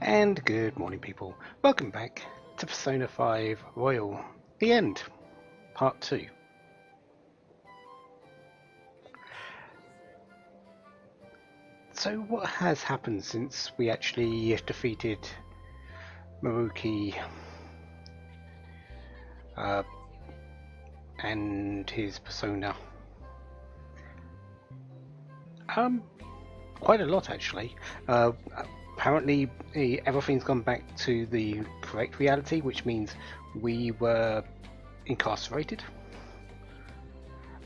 And good morning, people. Welcome back to Persona 5 Royal, The End, Part 2. So, what has happened since we actually defeated Maruki uh, and his persona? Um, Quite a lot, actually. Apparently, everything's gone back to the correct reality, which means we were incarcerated.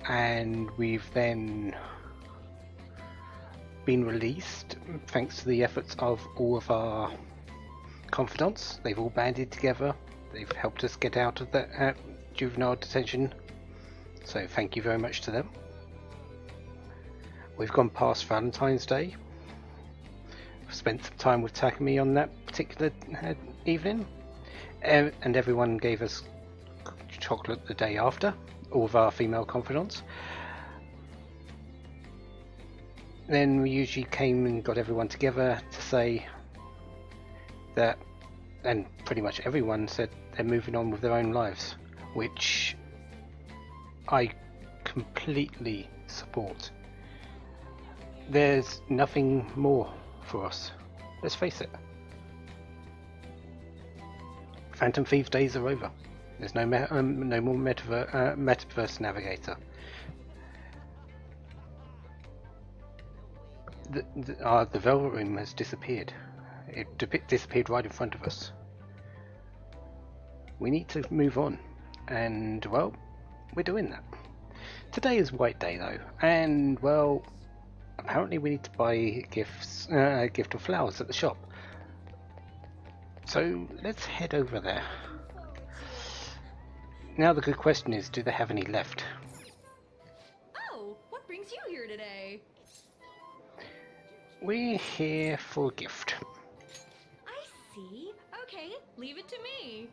And we've then been released thanks to the efforts of all of our confidants. They've all banded together. They've helped us get out of the juvenile detention. So thank you very much to them. We've gone past Valentine's Day. Spent some time with Takumi on that particular evening. And everyone gave us chocolate the day after. All of our female confidants. Then we usually came and got everyone together to say that, and pretty much everyone said they're moving on with their own lives, which I completely support. There's nothing more for us. Let's face it. Phantom Thieves days are over. There's no more Metaverse Navigator. The Velvet Room has disappeared. It disappeared right in front of us. We need to move on, and well, we're doing that. Today is White Day though, and well, apparently we need to buy a gift of flowers at the shop. So let's head over there. Now the good question is, do they have any left? Oh, what brings you here today? We're here for a gift. I see. Okay, leave it to me.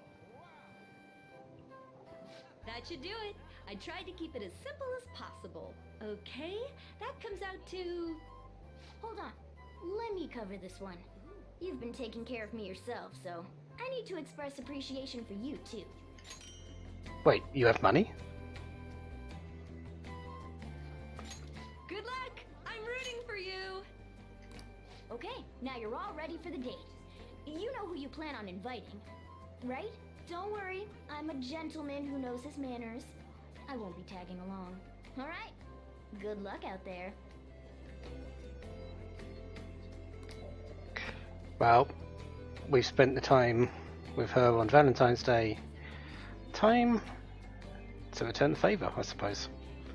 That should do it. I tried to keep it as simple as possible. Okay, that comes out to... Hold on. Let me cover this one. You've been taking care of me yourself, so I need to express appreciation for you, too. Wait, you have money? Good luck! I'm rooting for you! Okay, now you're all ready for the date. You know who you plan on inviting, right? Don't worry, I'm a gentleman who knows his manners. I won't be tagging along. All right? Good luck out there. Well, we've spent the time with her on Valentine's Day. Time to return the favour, I suppose,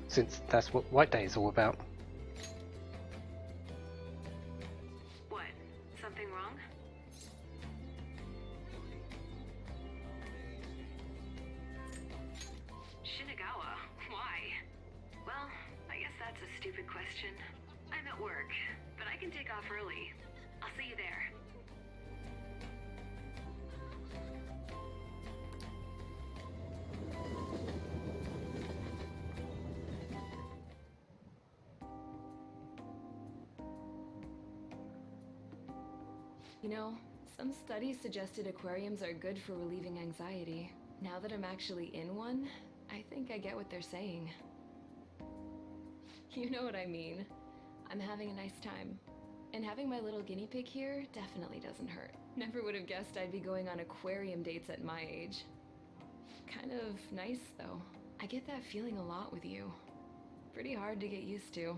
since that's what White Day is all about. What? Something wrong? Shinagawa? Why? Well, I guess that's a stupid question. I'm at work, but I can take off early. I'll see you there. You know, some studies suggested aquariums are good for relieving anxiety. Now that I'm actually in one, I think I get what they're saying. You know what I mean. I'm having a nice time. And having my little guinea pig here definitely doesn't hurt. Never would have guessed I'd be going on aquarium dates at my age. Kind of nice, though. I get that feeling a lot with you. Pretty hard to get used to.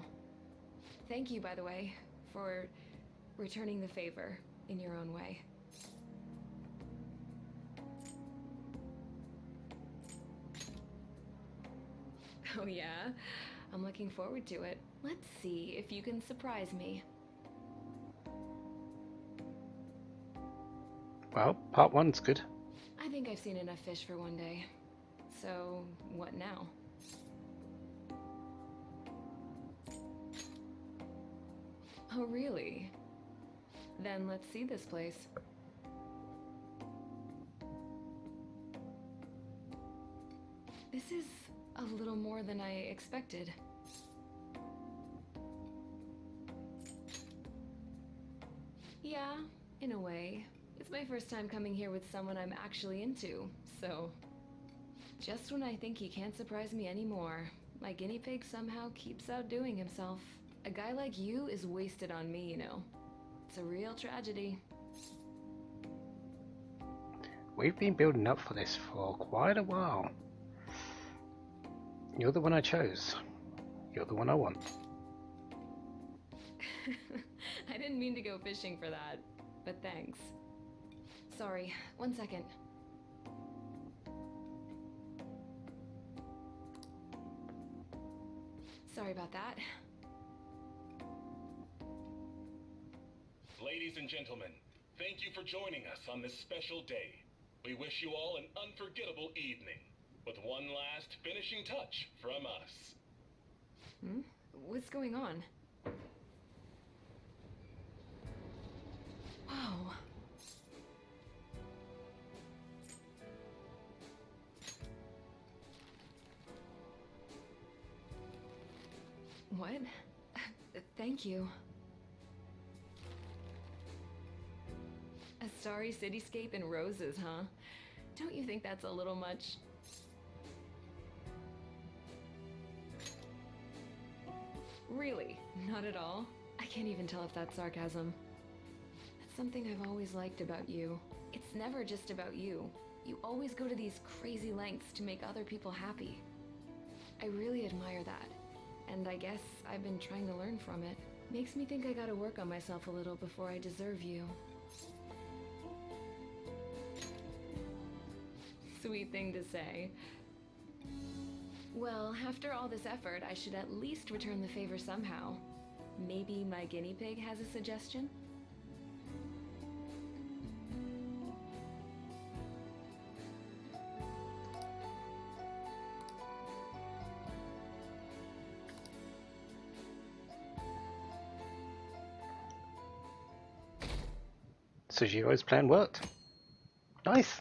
Thank you, by the way, for returning the favor in your own way. Oh yeah? I'm looking forward to it. Let's see if you can surprise me. Well, part one's good. I think I've seen enough fish for one day. So, what now? Oh, really? Then let's see this place. This is a little more than I expected. Yeah, In a way. It's my first time coming here with someone I'm actually into, so... Just when I think he can't surprise me anymore, my guinea pig somehow keeps outdoing himself. A guy like you is wasted on me, you know. It's a real tragedy. We've been building up for this for quite a while. You're the one I chose. You're the one I want. I didn't mean to go fishing for that, but thanks. Sorry, 1 second. Sorry about that. Ladies and gentlemen, thank you for joining us on this special day. We wish you all an unforgettable evening, with one last finishing touch from us. What's going on? Whoa. What? Thank you. A starry cityscape and roses, huh? Don't you think that's a little much? Really? Not at all? I can't even tell if that's sarcasm. That's something I've always liked about you. It's never just about you. You always go to these crazy lengths to make other people happy. I really admire that. And I guess I've been trying to learn from it. Makes me think I gotta work on myself a little before I deserve you. Sweet thing to say. Well, after all this effort, I should at least return the favor somehow. Maybe my guinea pig has a suggestion? Sujiro's plan worked. Nice.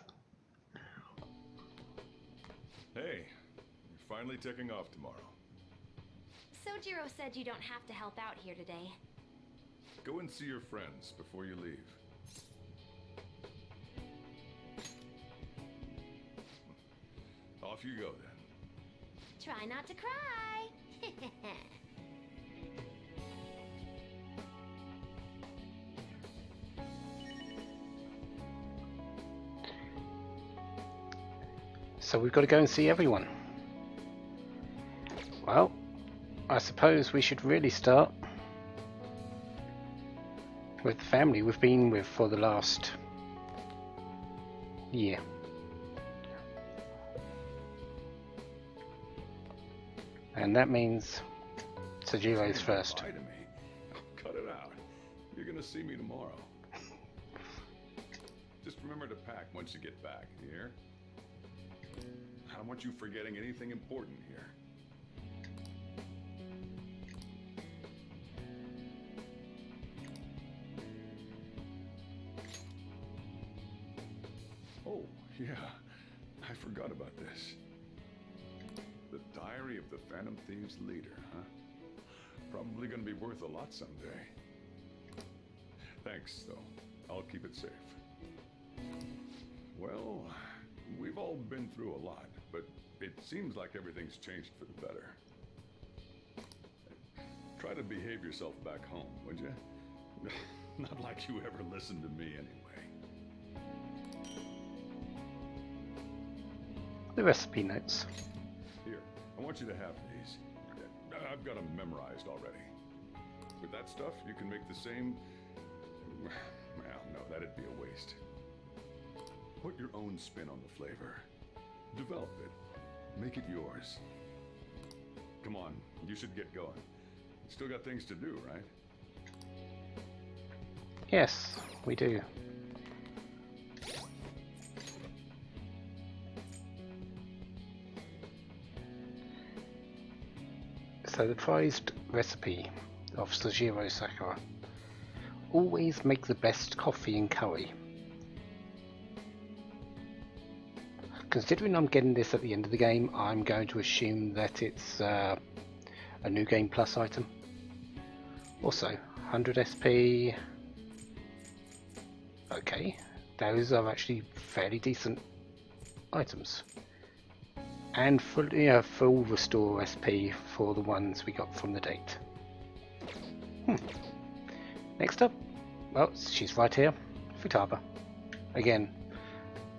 Hey, you're finally taking off tomorrow. Sojiro said you don't have to help out here today. Go and see your friends before you leave. Off you go then. Try not to cry. So we've got to go and see everyone. Well, I suppose we should really start with the family we've been with for the last year. And that means Sojiro's first. Lie to me. Cut it out. You're gonna see me tomorrow. Just remember to pack once you get back, you hear? I don't want you forgetting anything important here. Oh, yeah. I forgot about this. The Diary of the Phantom Thieves leader, huh? Probably gonna be worth a lot someday. Thanks, though. I'll keep it safe. Well, we've all been through a lot, but it seems like everything's changed for the better. Try to behave yourself back home, would you? Not like you ever listened to me anyway. The recipe notes. Here, I want you to have these. I've got them memorized already. With that stuff, you can make the same... Well, no, that'd be a waste. Put your own spin on the flavor. Develop it. Make it yours. Come on, you should get going. Still got things to do, right? Yes, we do. So the prized recipe of Sojiro Sakura. Always make the best coffee and curry. Considering I'm getting this at the end of the game, I'm going to assume that it's a New Game Plus item. Also, 100 SP, Okay, those are actually fairly decent items. And full restore SP for the ones we got from the date. Next up, well, she's right here, Futaba. Again,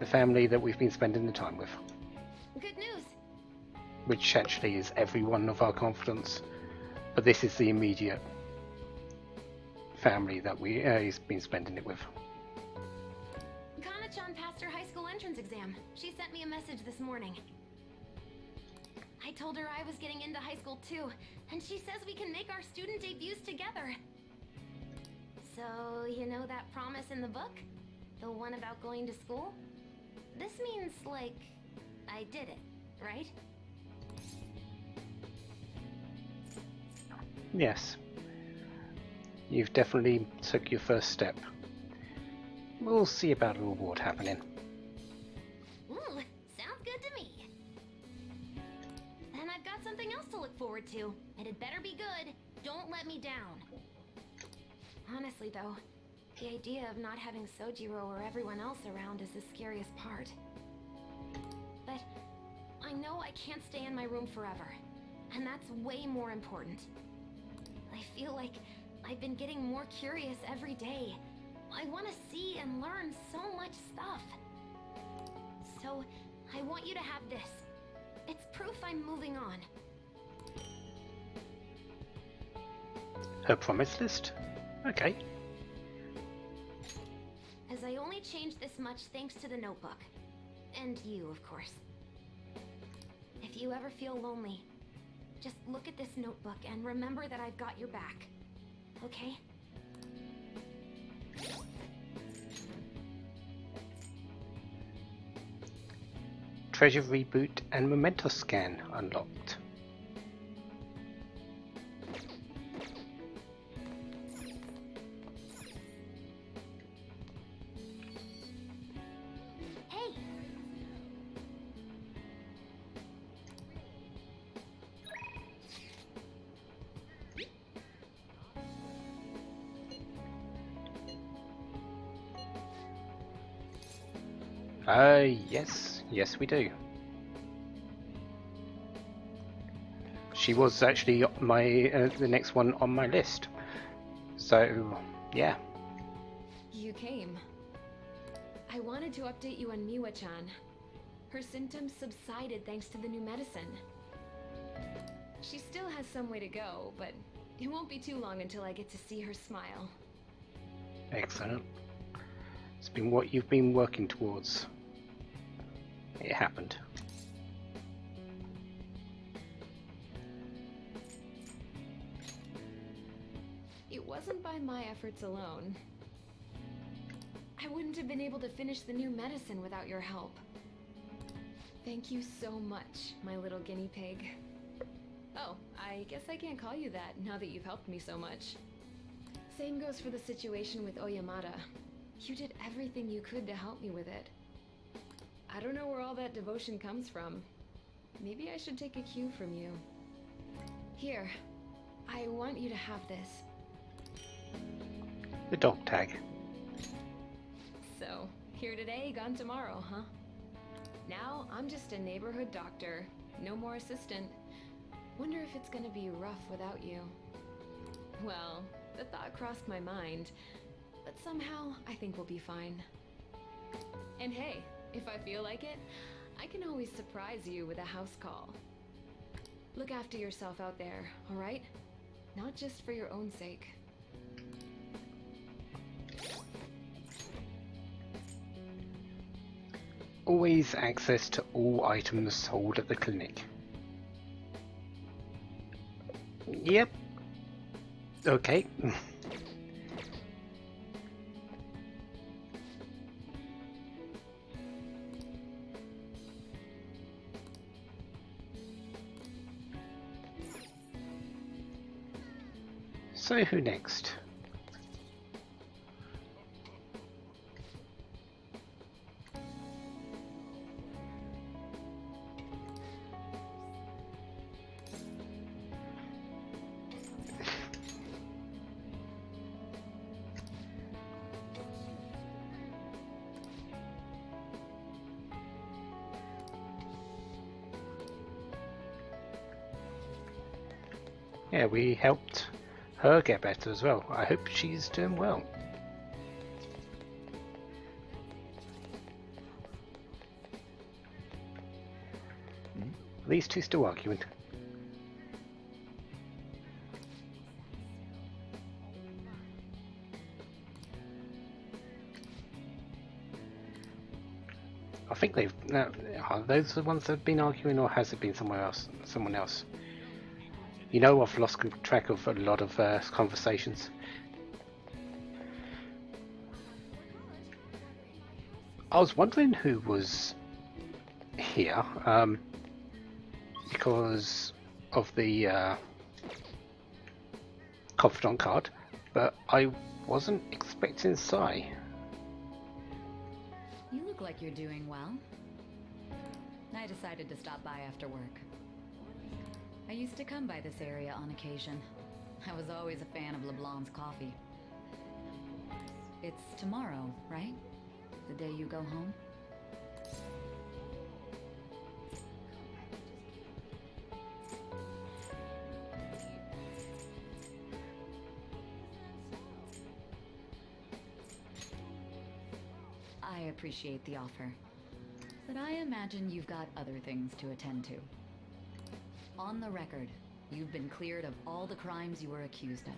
the family that we've been spending the time with. Good news. Which actually is every one of our confidants, but this is the immediate family that he's been spending it with. Kana-chan passed her high school entrance exam. She sent me a message this morning. I told her I was getting into high school too, and she says we can make our student debuts together. So, you know that promise in the book? The one about going to school? This means, like, I did it, right? Yes. You've definitely took your first step. We'll see about a reward happening. Ooh, sounds good to me. And I've got something else to look forward to. And it better be good. Don't let me down. Honestly, though, the idea of not having Sojiro or everyone else around is the scariest part. But I know I can't stay in my room forever, and that's way more important. I feel like I've been getting more curious every day. I want to see and learn so much stuff. So, I want you to have this. It's proof I'm moving on. Her promise list? Okay. As I only changed this much thanks to the notebook. And you, of course. If you ever feel lonely, just look at this notebook and remember that I've got your back. Okay? Treasure reboot and memento scan unlocked. Hey, Yes we do. She was actually my the next one on my list. So, yeah. You came. I wanted to update you on Miwa-chan. Her symptoms subsided thanks to the new medicine. She still has some way to go, but it won't be too long until I get to see her smile. Excellent. It's been what you've been working towards. It happened. It wasn't by my efforts alone. I wouldn't have been able to finish the new medicine without your help. Thank you so much, my little guinea pig. Oh, I guess I can't call you that now that you've helped me so much. Same goes for the situation with Oyamada. You did everything you could to help me with it. I don't know where all that devotion comes from. Maybe I should take a cue from you. Here, I want you to have this. The dog tag. So, here today, gone tomorrow, huh? Now, I'm just a neighborhood doctor. No more assistant. Wonder if it's gonna be rough without you. Well, the thought crossed my mind, but somehow I think we'll be fine. And hey, if I feel like it, I can always surprise you with a house call. Look after yourself out there, alright? Not just for your own sake. Always access to all items sold at the clinic. Yep. Okay. So who next? Yeah, we helped her get better as well. I hope she's doing well. Are these two still arguing? I think they've. Are those the ones that have been arguing, or has it been somewhere else? Someone else? You know, I've lost track of a lot of conversations. I was wondering who was here, because of the confidant card, but I wasn't expecting Sai. You look like you're doing well. I decided to stop by after work. I used to come by this area on occasion. I was always a fan of LeBlanc's coffee. It's tomorrow, right? The day you go home? I appreciate the offer, but I imagine you've got other things to attend to. On the record, you've been cleared of all the crimes you were accused of.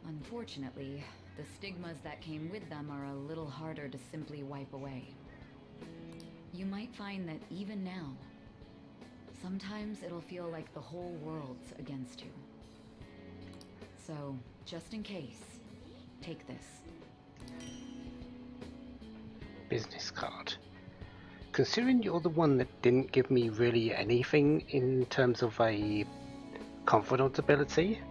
Unfortunately, the stigmas that came with them are a little harder to simply wipe away. You might find that even now, sometimes it'll feel like the whole world's against you. So, just in case, take this. Business card. Considering you're the one that didn't give me really anything in terms of a confidant ability,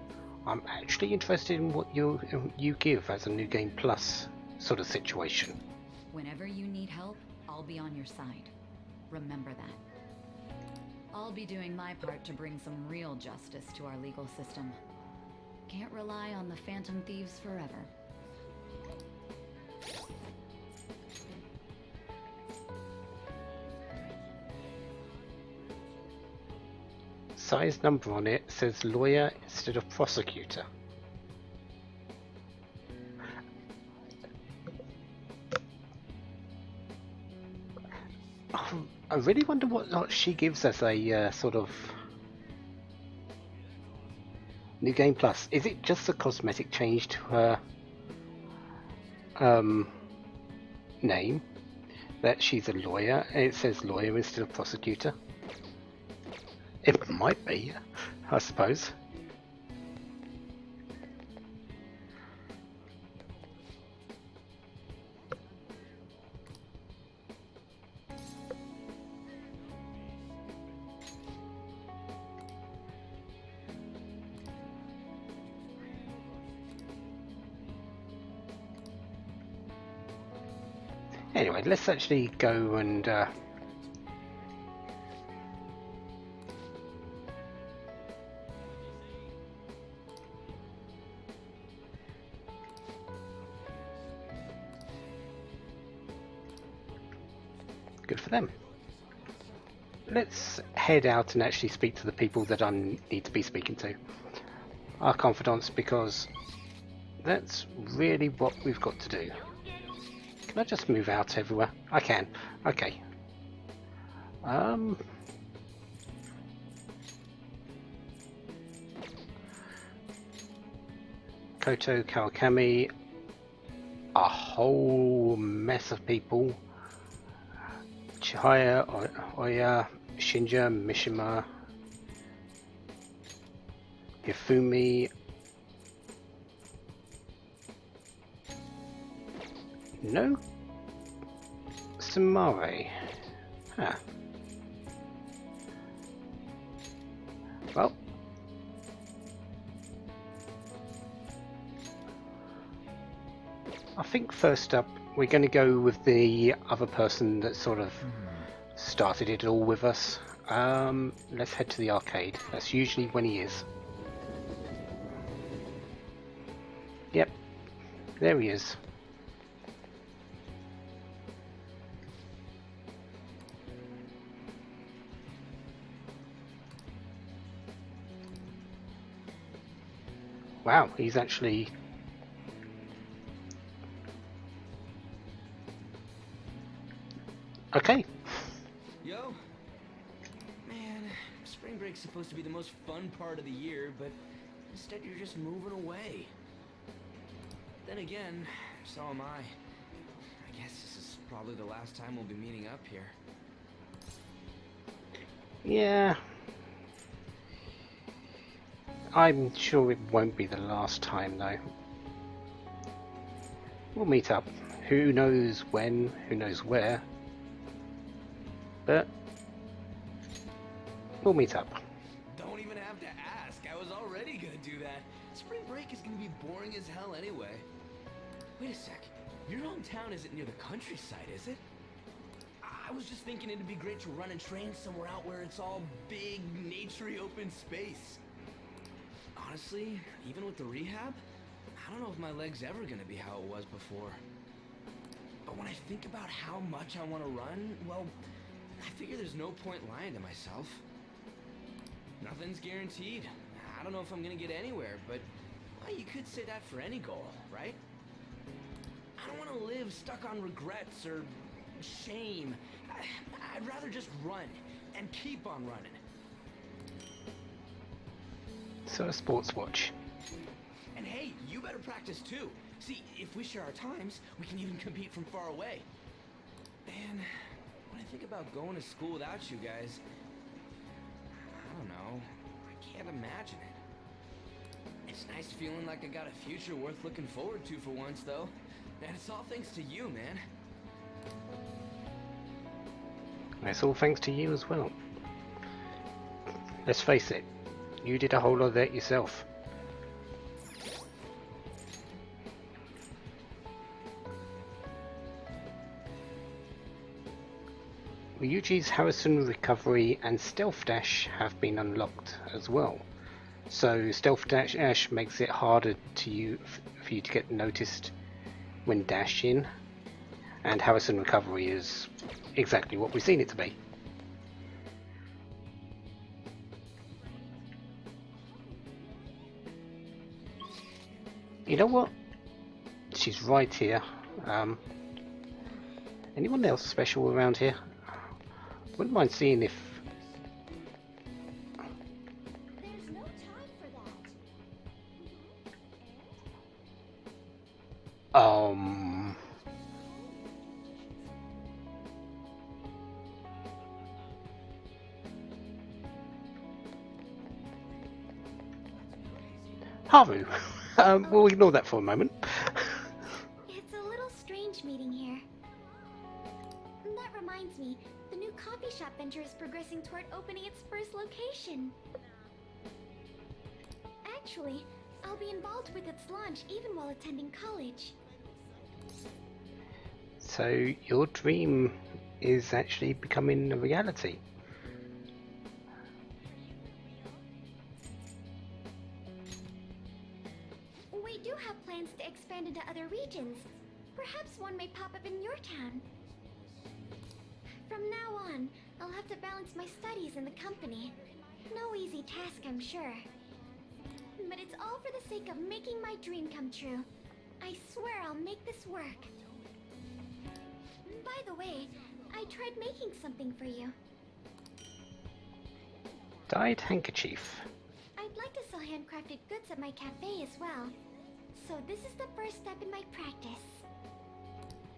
I'm actually interested in what you give as a New Game Plus sort of situation. Whenever you need help, I'll be on your side. Remember that. I'll be doing my part to bring some real justice to our legal system. Can't rely on the Phantom Thieves forever. Size number on it says lawyer instead of prosecutor. I really wonder what she gives as a sort of New Game Plus. Is it just a cosmetic change to her name? That she's a lawyer, and it says lawyer instead of prosecutor? It might be, I suppose. Anyway, let's actually go and good for them. Let's head out and actually speak to the people that I need to be speaking to. Our confidants, because that's really what we've got to do. Can I just move out everywhere? I can. Okay. Koto, Kawakami, a whole mess of people. Chihaya, Oya, Shinja, Mishima, Hifumi, no Sumare. Huh. Well, I think first up we're going to go with the other person that sort of started it all with us. Let's head to the arcade. That's usually when he is. Yep, there he is. Wow, he's actually... Okay. Yo. Man, spring break's supposed to be the most fun part of the year, but instead you're just moving away. Then again, so am I. I guess this is probably the last time we'll be meeting up here. Yeah. I'm sure it won't be the last time, though. We'll meet up. Who knows when, who knows where. But we'll meet up. Don't even have to ask. I was already gonna do that. Spring break is gonna be boring as hell anyway. Wait a sec. Your hometown isn't near the countryside, is it? I was just thinking it'd be great to run and train somewhere out where it's all big, naturey open space. Honestly, even with the rehab, I don't know if my leg's ever gonna be how it was before. But when I think about how much I want to run, well, I figure there's no point lying to myself. Nothing's guaranteed. I don't know if I'm gonna get anywhere, but well, you could say that for any goal, right? I don't want to live stuck on regrets or shame. I'd rather just run and keep on running. So a sports watch. And hey, you better practice too. See, if we share our times, we can even compete from far away. Man, when I think about going to school without you guys, I don't know. I can't imagine it. It's nice feeling like I got a future worth looking forward to for once, though. And it's all thanks to you, man. It's all thanks to you as well. Let's face it, you did a whole lot of that yourself. Ryuji's Harrison Recovery and Stealth Dash have been unlocked as well. So Stealth Dash makes it harder for you to get noticed when dashing, and Harrison Recovery is exactly what we've seen it to be. You know what? She's right here. Anyone else special around here? Wouldn't mind seeing if... There's no time for that. Haru. We'll ignore that for a moment. It's a little strange meeting here. That reminds me, the new coffee shop venture is progressing toward opening its first location. Actually, I'll be involved with its launch even while attending college. So your dream is actually becoming a reality. We do have plans to expand into other regions. Perhaps one may pop up in your town. From now on, I'll have to balance my studies and the company. No easy task, I'm sure. But it's all for the sake of making my dream come true. I swear I'll make this work. By the way, I tried making something for you. Dyed handkerchief. I'd like to sell handcrafted goods at my cafe as well. So this is the first step in my practice.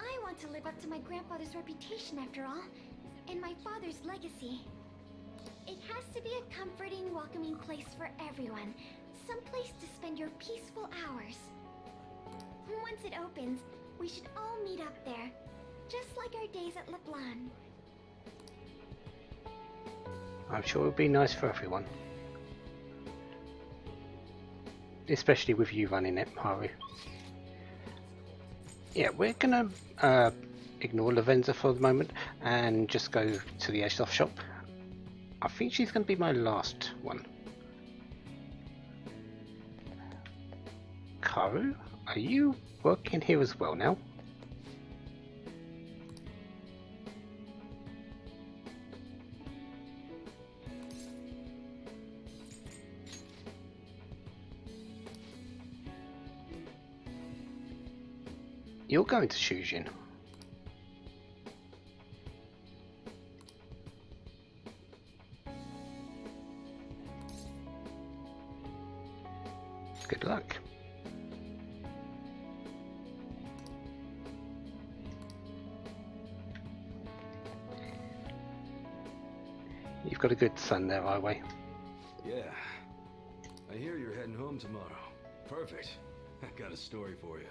I want to live up to my grandfather's reputation after all, and my father's legacy. It has to be a comforting, welcoming place for everyone. Some place to spend your peaceful hours. Once it opens, we should all meet up there. Just like our days at LeBlanc. I'm sure it'll be nice for everyone. Especially with you running it, Haru. Yeah, we're gonna ignore Lavenza for the moment and just go to the Airsoft shop. I think she's gonna be my last one. Karu, are you working here as well now? You're going to Shujin. Good luck. You've got a good son there, Highway. Yeah. I hear you're heading home tomorrow. Perfect. I got a story for you.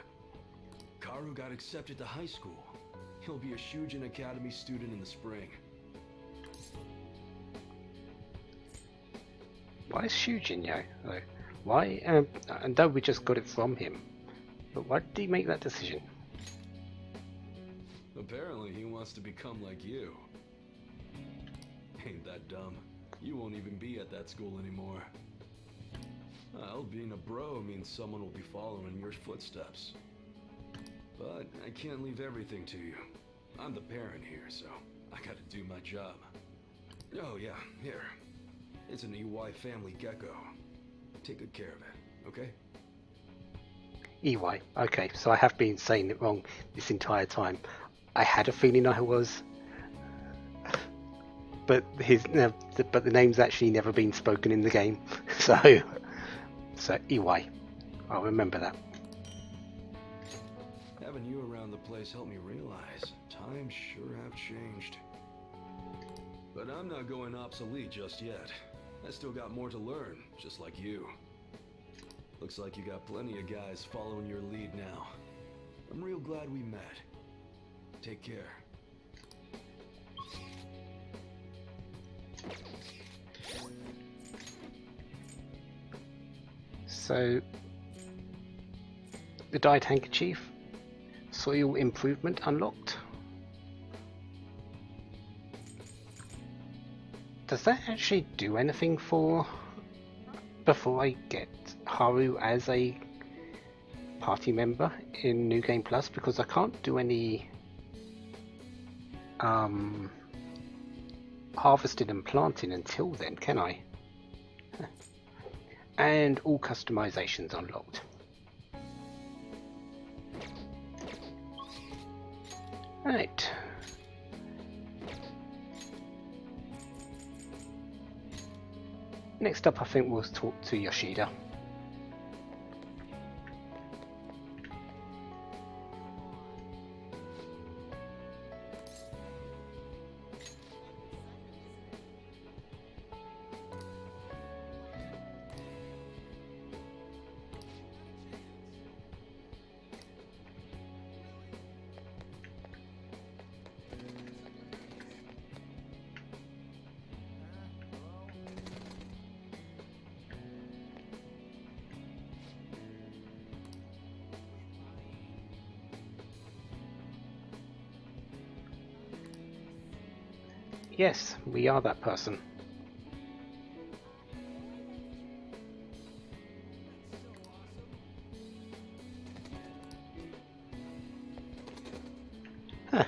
Karu got accepted to high school. He'll be a Shujin Academy student in the spring. Why is Shujin, yo? Though? Why? And though we just got it from him, but why did he make that decision? Apparently he wants to become like you. Ain't that dumb? You won't even be at that school anymore. Well, being a bro means someone will be following your footsteps. But I can't leave everything to you. I'm the parent here, so I gotta do my job. Oh yeah, here. It's an EY family gecko. Take good care of it, okay? EY. Okay, so I have been saying it wrong this entire time. I had a feeling I was, but but the name's actually never been spoken in the game. So EY. I'll remember that. Having you around the place helped me realize times sure have changed. But I'm not going obsolete just yet. I still got more to learn, just like you. Looks like you got plenty of guys following your lead now. I'm real glad we met. Take care. So, the dyed handkerchief, soil improvement unlocked. Does that actually do anything before I get Haru as a party member in New Game Plus? Because I can't do any harvesting and planting until then, can I? And all customizations unlocked. Right. Next up, I think we'll talk to Yoshida. Yes, we are that person. Huh.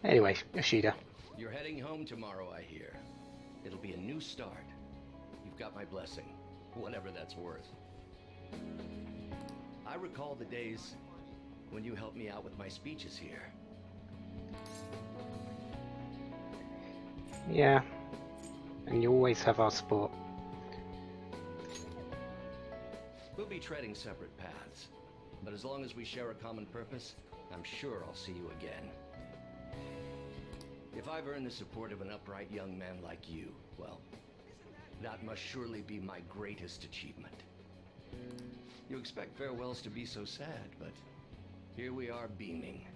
Anyway, Yoshida. You're heading home tomorrow, I hear. It'll be a new start. You've got my blessing, whatever that's worth. I recall the days when you helped me out with my speeches here. Yeah, and you always have our support. We'll be treading separate paths, but as long as we share a common purpose, I'm sure I'll see you again. If I've earned the support of an upright young man like you, well, that must surely be my greatest achievement. You expect farewells to be so sad, but here we are beaming.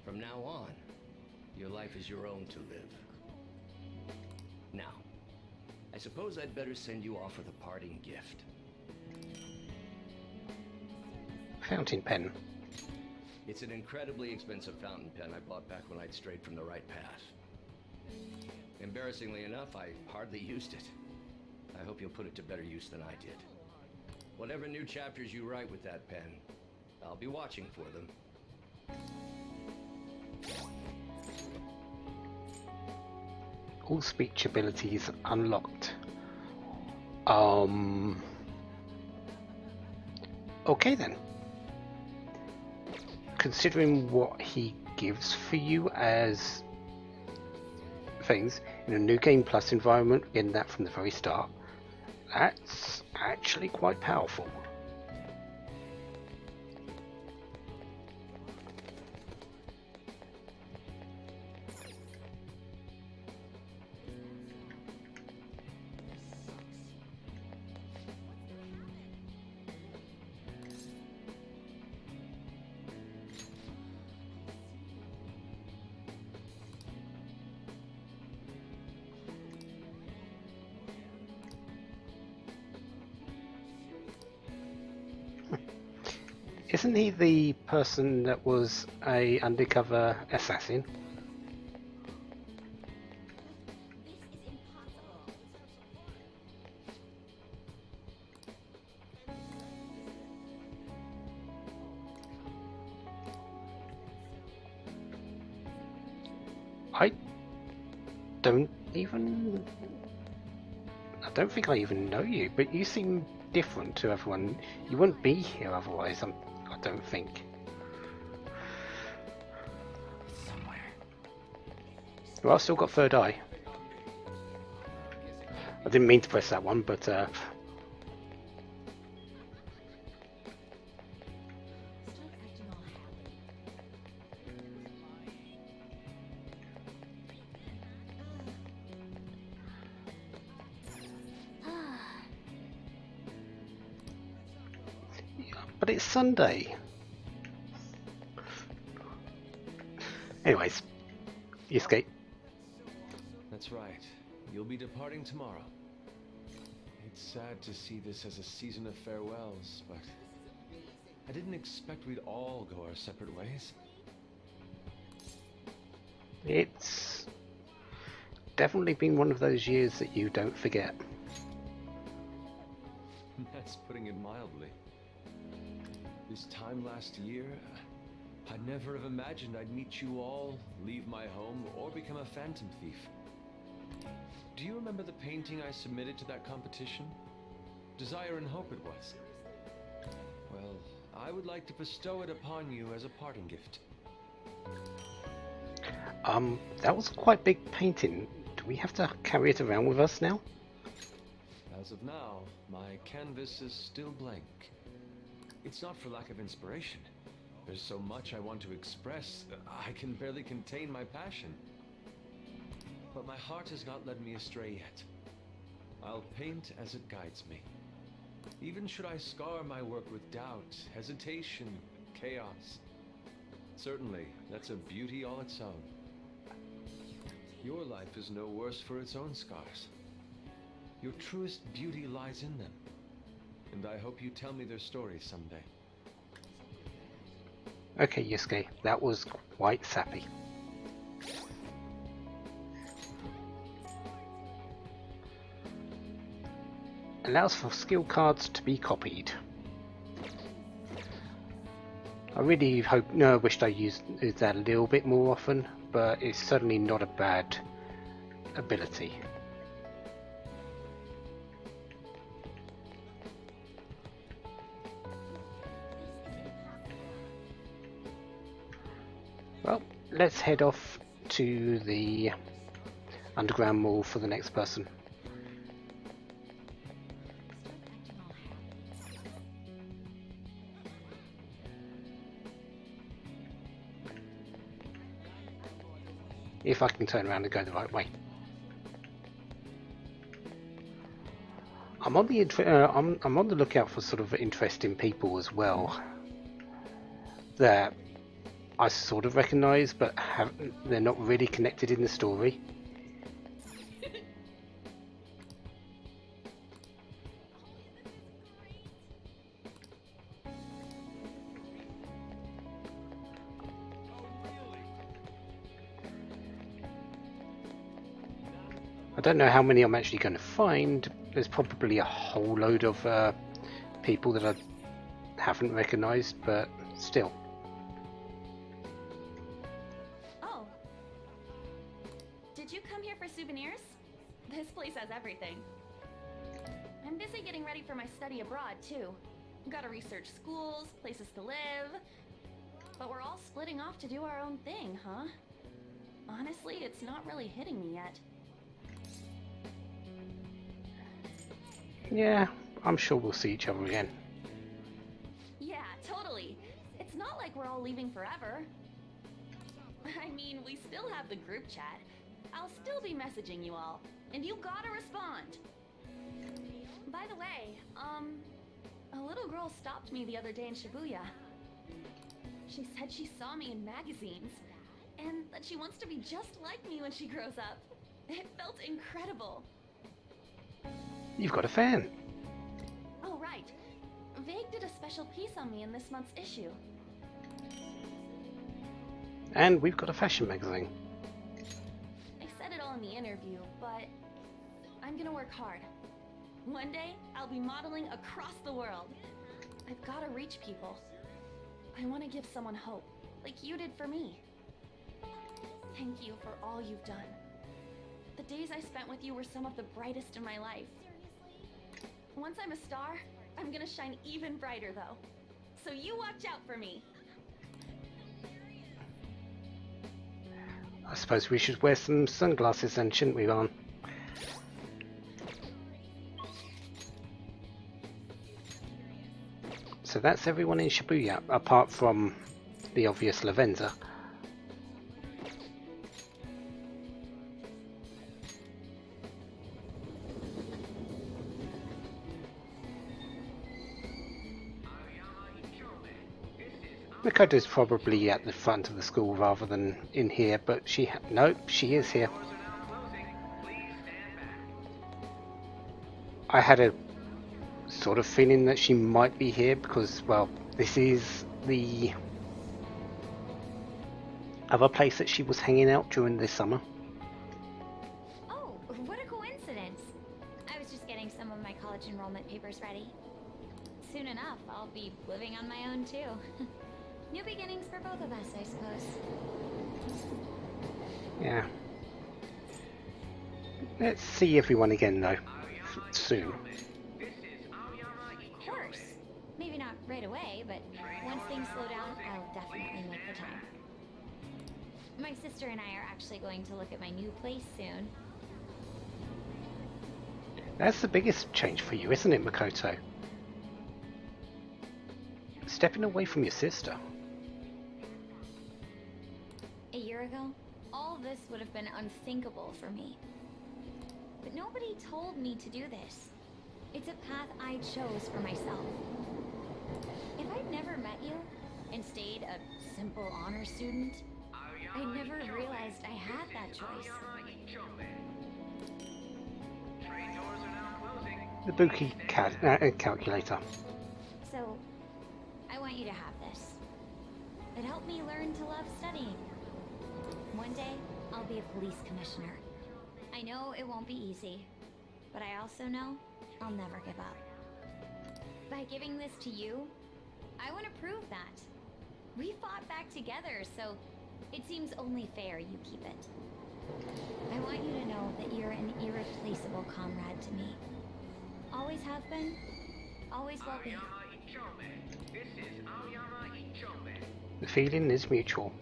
From now on, your life is your own to live. Now, I suppose I'd better send you off with a parting gift. Fountain pen. It's an incredibly expensive fountain pen I bought back when I'd strayed from the right path. Embarrassingly enough, I hardly used it. I hope you'll put it to better use than I did. Whatever new chapters you write with that pen, I'll be watching for them. All speech abilities unlocked. Okay then. Considering what he gives for you as things in a New Game Plus environment, in that from the very start, that's actually quite powerful. Isn't he the person that was a undercover assassin? I don't think I even know you, but you seem different to everyone. You wouldn't be here otherwise, I don't think. Somewhere. Well, I've still got third eye. I didn't mean to press that one, but but it's Sunday. Anyways, you escape. That's right. You'll be departing tomorrow. It's sad to see this as a season of farewells, but I didn't expect we'd all go our separate ways. It's definitely been one of those years that you don't forget. That's putting it mildly. This time last year, I'd never have imagined I'd meet you all, leave my home, or become a phantom thief. Do you remember the painting I submitted to that competition? Desire and Hope it was. Well, I would like to bestow it upon you as a parting gift. That was quite a big painting. Do we have to carry it around with us now? As of now, my canvas is still blank. It's not for lack of inspiration. There's so much I want to express, I can barely contain my passion. But my heart has not led me astray yet. I'll paint as it guides me. Even should I scar my work with doubt, hesitation, chaos. Certainly, that's a beauty all its own. Your life is no worse for its own scars. Your truest beauty lies in them. And I hope you tell me their stories someday. Okay, Yusuke, that was quite sappy. Allows for skill cards to be copied. I really wished I used that a little bit more often, but it's certainly not a bad ability. Well, let's head off to the underground mall for the next person. If I can turn around and go the right way. I'm on the lookout for sort of interesting people as well that I sort of recognise, but they're not really connected in the story. I don't know how many I'm actually going to find. There's probably a whole load of people that I haven't recognised, but still. Oh. Did you come here for souvenirs? This place has everything. I'm busy getting ready for my study abroad, too. Gotta research schools, places to live. But we're all splitting off to do our own thing, huh? Honestly, it's not really hitting me yet. Yeah, I'm sure we'll see each other again. Yeah, totally. It's not like we're all leaving forever. I mean, we still have the group chat. I'll still be messaging you all, and you gotta respond. By the way, a little girl stopped me the other day in Shibuya. She said she saw me in magazines, and that she wants to be just like me when she grows up. It felt incredible. You've got a fan. Oh, right. Vague did a special piece on me in this month's issue. And we've got a fashion magazine. I said it all in the interview, but I'm gonna work hard. One day, I'll be modeling across the world. I've gotta reach people. I want to give someone hope, like you did for me. Thank you for all you've done. The days I spent with you were some of the brightest in my life. Once I'm a star, I'm gonna shine even brighter though. So you watch out for me. I suppose we should wear some sunglasses then, shouldn't we, Ron? So that's everyone in Shibuya, apart from the obvious Lavenza. Makoto's probably at the front of the school rather than in here, but nope, she is here. I had a sort of feeling that she might be here because, well, this is the other place that she was hanging out during this summer. Oh, what a coincidence. I was just getting some of my college enrollment papers ready. Soon enough, I'll be living on my own too. New beginnings for both of us, I suppose. Yeah. Let's see everyone again, though, soon. Of course. Maybe not right away, but once things slow down, I'll definitely make the time. My sister and I are actually going to look at my new place soon. That's the biggest change for you, isn't it, Makoto? Stepping away from your sister. A year ago, all this would have been unthinkable for me. But nobody told me to do this. It's a path I chose for myself. If I'd never met you and stayed a simple honor student, I never realized I had that choice. The Buki calculator. So, I want you to have this. It helped me learn to love studying. One day, I'll be a police commissioner. I know it won't be easy, but I also know I'll never give up. By giving this to you, I want to prove that. We fought back together, so it seems only fair you keep it. I want you to know that you're an irreplaceable comrade to me. Always have been, always will be. The feeling is mutual.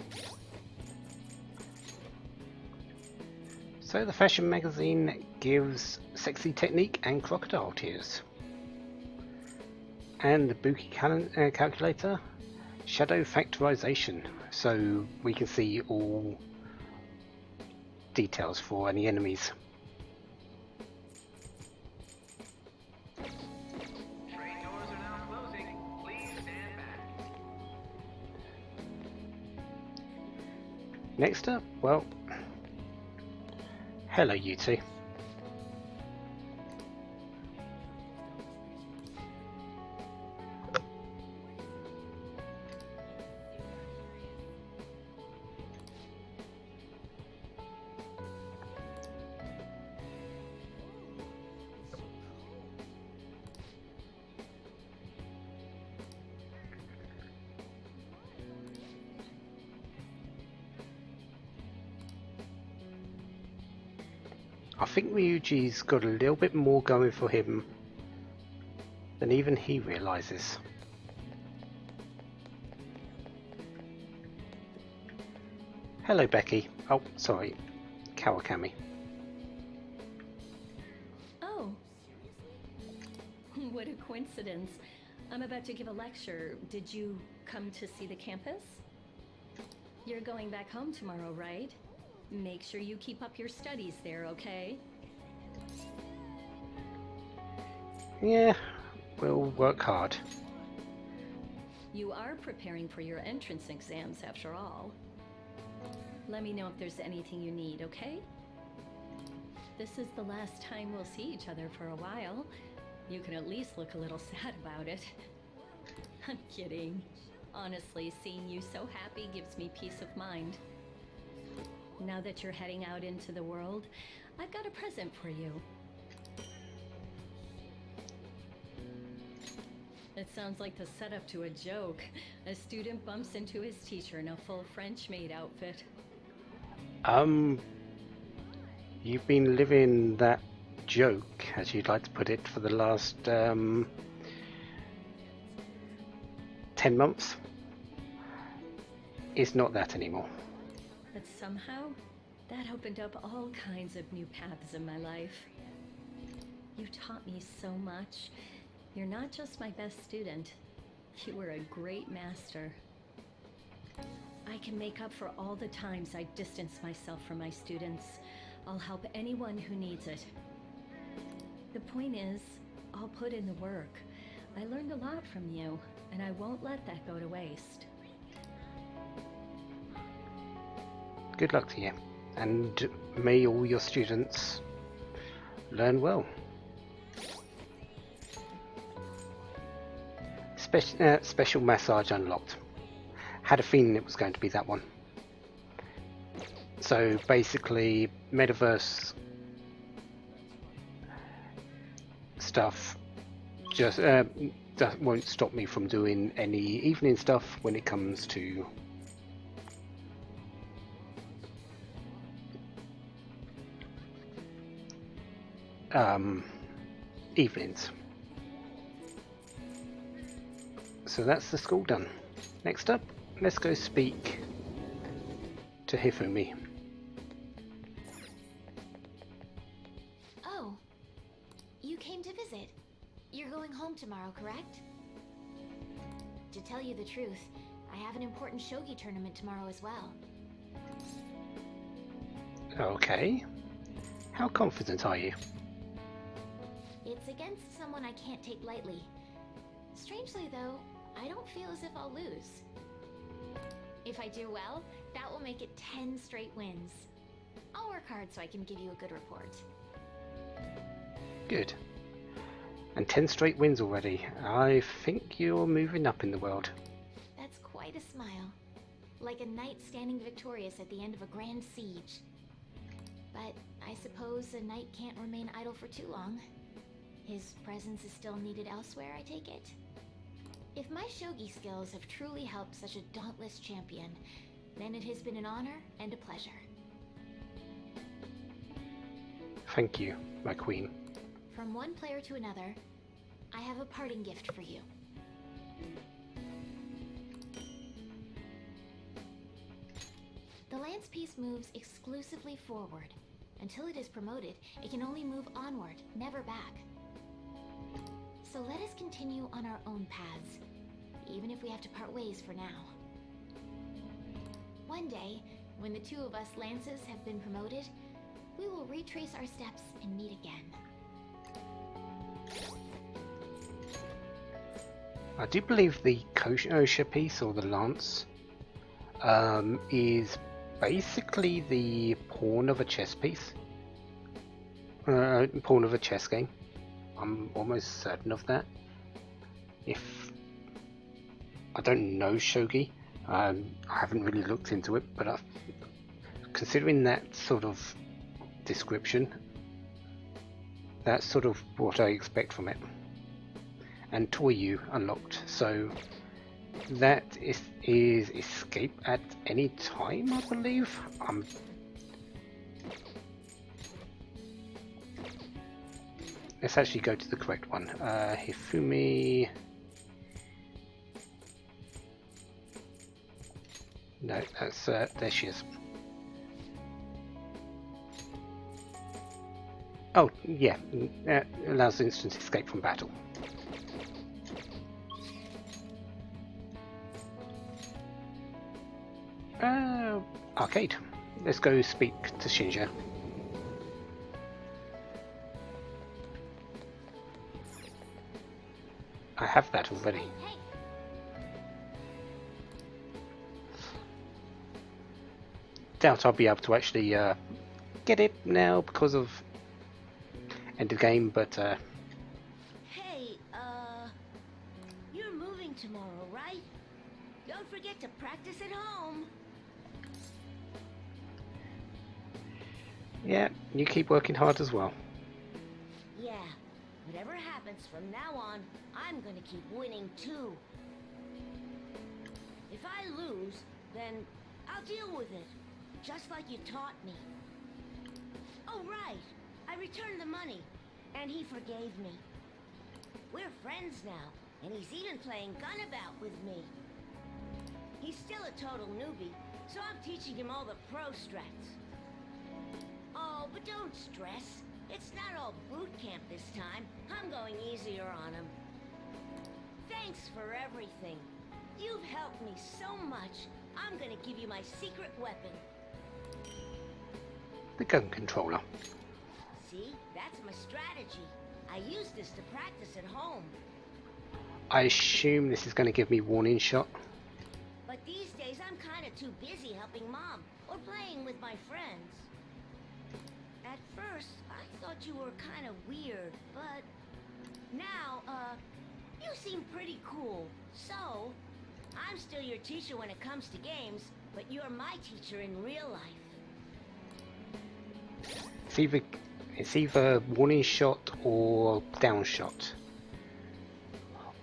So the fashion magazine gives sexy technique and crocodile tears. And the Buki calculator, shadow factorization, so we can see all details for any enemies. Train doors are now closing. Please stand back. Next up, well, hello you two. I think Ryuji's got a little bit more going for him than than even he realizes. Hello, Becky. Oh, sorry, Kawakami. Oh. What a coincidence. I'm about to give a lecture. Did you come to see the campus? You're going back home tomorrow, right? Make sure you keep up your studies there, okay? Yeah, we'll work hard. You are preparing for your entrance exams after all. Let me know if there's anything you need, okay? This is the last time we'll see each other for a while. You can at least look a little sad about it. I'm kidding. Honestly, seeing you so happy gives me peace of mind. Now that you're heading out into the world, I've got a present for you. It sounds like the setup to a joke. A student bumps into his teacher in a full French maid outfit. You've been living that joke, as you'd like to put it, for the last 10 months. It's not that anymore. But somehow, that opened up all kinds of new paths in my life. You taught me so much. You're not just my best student. You were a great master. I can make up for all the times I distanced myself from my students. I'll help anyone who needs it. The point is, I'll put in the work. I learned a lot from you, and I won't let that go to waste. Good luck to you, and may all your students learn well. Special massage unlocked. Had a feeling it was going to be that one. So basically, metaverse stuff just that won't stop me from doing any evening stuff when it comes to evenings. So that's the school done. Next up, let's go speak to Hifumi. Oh, you came to visit. You're going home tomorrow, correct? To tell you the truth, I have an important shogi tournament tomorrow as well. Okay. How confident are you? It's against someone I can't take lightly. Strangely though, I don't feel as if I'll lose. If I do well, that will make it 10 straight wins. I'll work hard so I can give you a good report. Good. And 10 straight wins already. I think you're moving up in the world. That's quite a smile. Like a knight standing victorious at the end of a grand siege. But I suppose a knight can't remain idle for too long. His presence is still needed elsewhere, I take it? If my shogi skills have truly helped such a dauntless champion, then it has been an honor and a pleasure. Thank you, my queen. From one player to another, I have a parting gift for you. The lance piece moves exclusively forward. Until it is promoted, it can only move onward, never back. So let us continue on our own paths, even if we have to part ways for now. One day, when the two of us lances have been promoted, we will retrace our steps and meet again. I do believe the Kosha piece, or the lance, is basically the pawn of a chess piece. Pawn of a chess game. I'm almost certain of that. If I don't know shogi, I haven't really looked into it, but considering that sort of description, that's sort of what I expect from it. And Toyu unlocked, so that is escape at any time, I believe. let's actually go to the correct one. Hifumi. No, that's there she is. Oh, yeah, allows instant escape from battle. Arcade. Let's go speak to Shinja. I have that already. Hey, Doubt I'll be able to actually get it now because of end of game, but hey, you're moving tomorrow, right? Don't forget to practice at home. yeah, you keep working hard as well. Yeah, whatever happens from now on, I'm gonna keep winning too. If I lose, then I'll deal with it, just like you taught me. Oh, right. I returned the money, and he forgave me. We're friends now, and he's even playing Gunabout with me. He's still a total newbie, so I'm teaching him all the pro strats. Oh, but don't stress. It's not all boot camp this time. I'm going easier on him. Thanks for everything. You've helped me so much. I'm gonna give you my secret weapon. The gun controller. See, that's my strategy. I use this to practice at home. I assume this is going to give me warning shot. But these days I'm kinda too busy helping Mom or playing with my friends. At first, I thought you were kinda weird, but now, you seem pretty cool. So, I'm still your teacher when it comes to games, but you're my teacher in real life. It's either warning shot or down shot.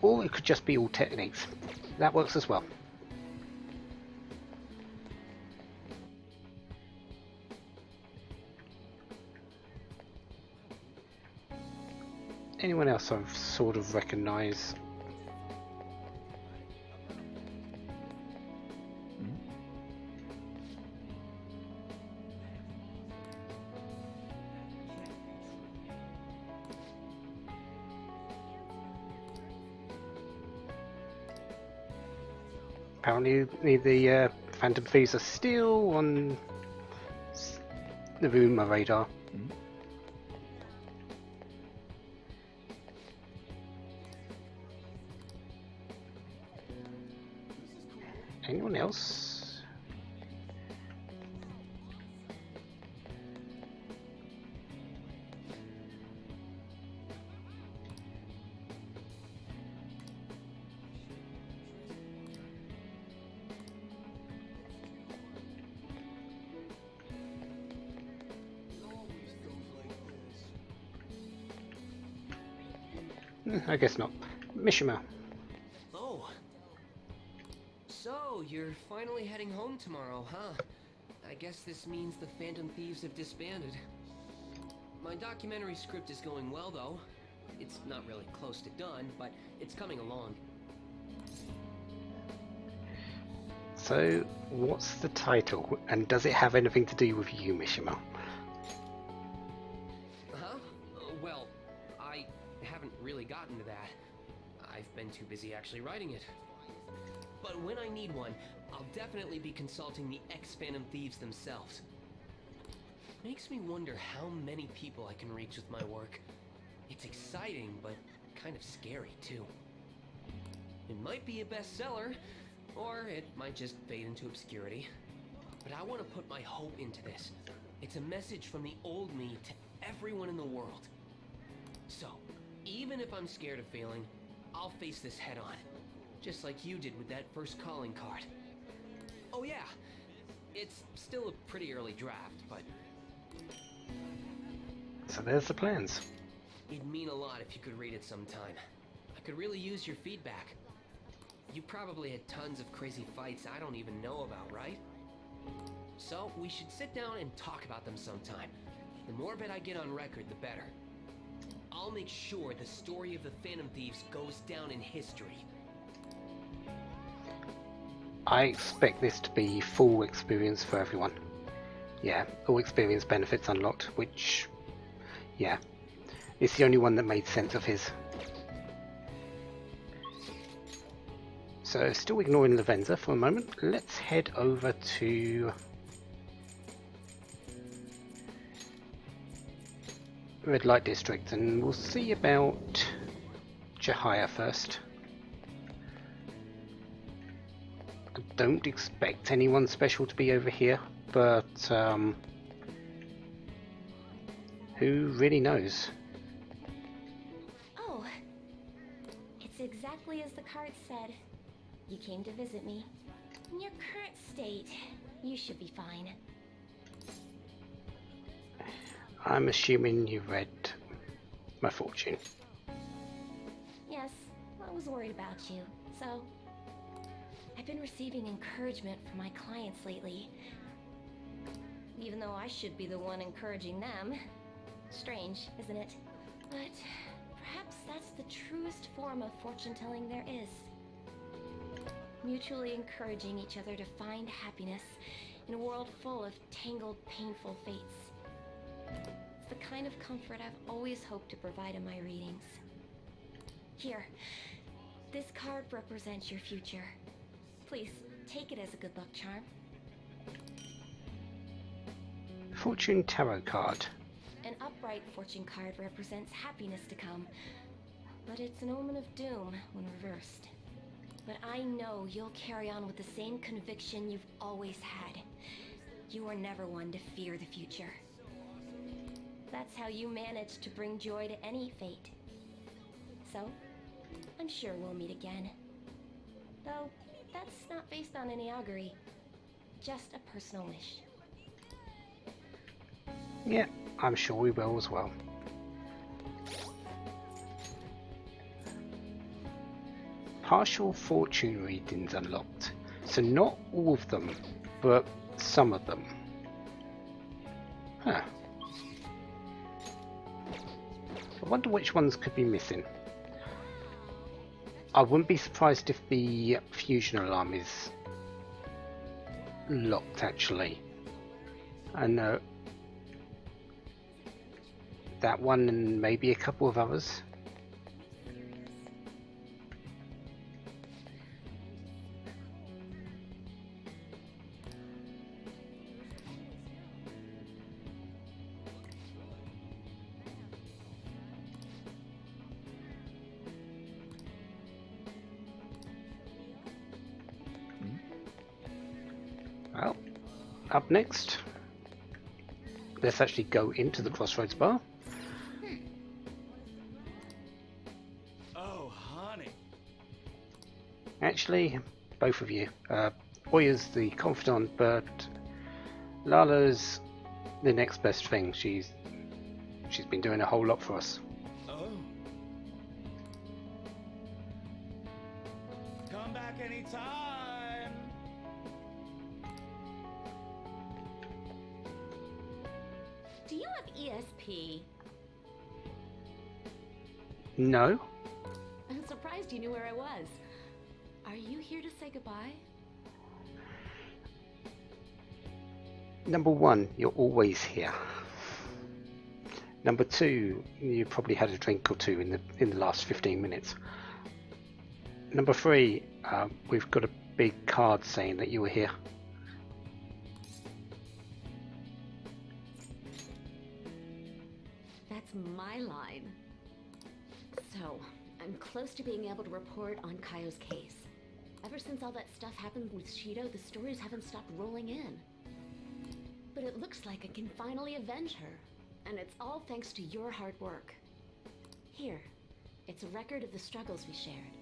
Or it could just be all techniques. That works as well. Anyone else I've sort of recognized? Apparently the Phantom Thieves are still on the rumor radar. Anyone else? I guess not. Mishima. Oh. So, you're finally heading home tomorrow, huh? I guess this means the Phantom Thieves have disbanded. My documentary script is going well, though. It's not really close to done, but it's coming along. So, what's the title? And does it have anything to do with you, Mishima? Huh? Well, I haven't really gotten to that. I've been too busy actually writing it. But when I need one, I'll definitely be consulting the ex-Phantom Thieves themselves. Makes me wonder how many people I can reach with my work. It's exciting, but kind of scary too. It might be a bestseller, or it might just fade into obscurity. But I want to put my hope into this. It's a message from the old me to everyone in the world. So, even if I'm scared of failing, I'll face this head on. Just like you did with that first calling card. Oh yeah, it's still a pretty early draft, but So there's the plans. it'd mean a lot if you could read it sometime. I could really use your feedback. You probably had tons of crazy fights I don't even know about, right? So, we should sit down and talk about them sometime. The more of it I get on record, the better. I'll I'll make sure the story of the Phantom Thieves goes down in history. I expect this to be full experience for everyone. Yeah, all experience benefits unlocked, which, yeah, it's the only one that made sense of his. So, still ignoring Lavenza for a moment, let's head over to Red Light District and we'll see about Jahia first. I don't expect anyone special to be over here, but who really knows? Oh, it's exactly as the card said. You came to visit me. In your current state, you should be fine. I'm assuming you read my fortune. Yes, I was worried about you, so... I've been receiving encouragement from my clients lately. Even though I should be the one encouraging them. Strange, isn't it? But perhaps that's the truest form of fortune-telling there is. Mutually encouraging each other to find happiness in a world full of tangled, painful fates. It's the kind of comfort I've always hoped to provide in my readings. Here, this card represents your future. Please, take it as a good luck charm. Fortune Tarot card. An upright fortune card represents happiness to come, but it's an omen of doom when reversed. But I know you'll carry on with the same conviction you've always had. You were never one to fear the future. That's how you managed to bring joy to any fate. So, I'm sure we'll meet again. Though, that's not based on any augury. Just a personal wish. Yeah, I'm sure we will as well. Partial fortune readings unlocked. So not all of them, but some of them. Huh. I wonder which ones could be missing. I wouldn't be surprised if the fusion alarm is locked actually. I know that one and maybe a couple of others. Well, up next, let's actually go into the Crossroads Bar. Oh, honey. Actually, both of you. Oya's the confidant, but Lala's the next best thing. She's been doing a whole lot for us. Oh. Come back anytime. Do you have ESP? No? I'm surprised you knew where I was. Are you here to say goodbye? Number one, you're always here. Number two, you probably had a drink or two in the last 15 minutes. Number three, we've got a big card saying that you were here. That's my line. So, I'm close to being able to report on Kaio's case. Ever since all that stuff happened with Shido, the stories haven't stopped rolling in. But it looks like I can finally avenge her. And it's all thanks to your hard work. Here, it's a record of the struggles we shared.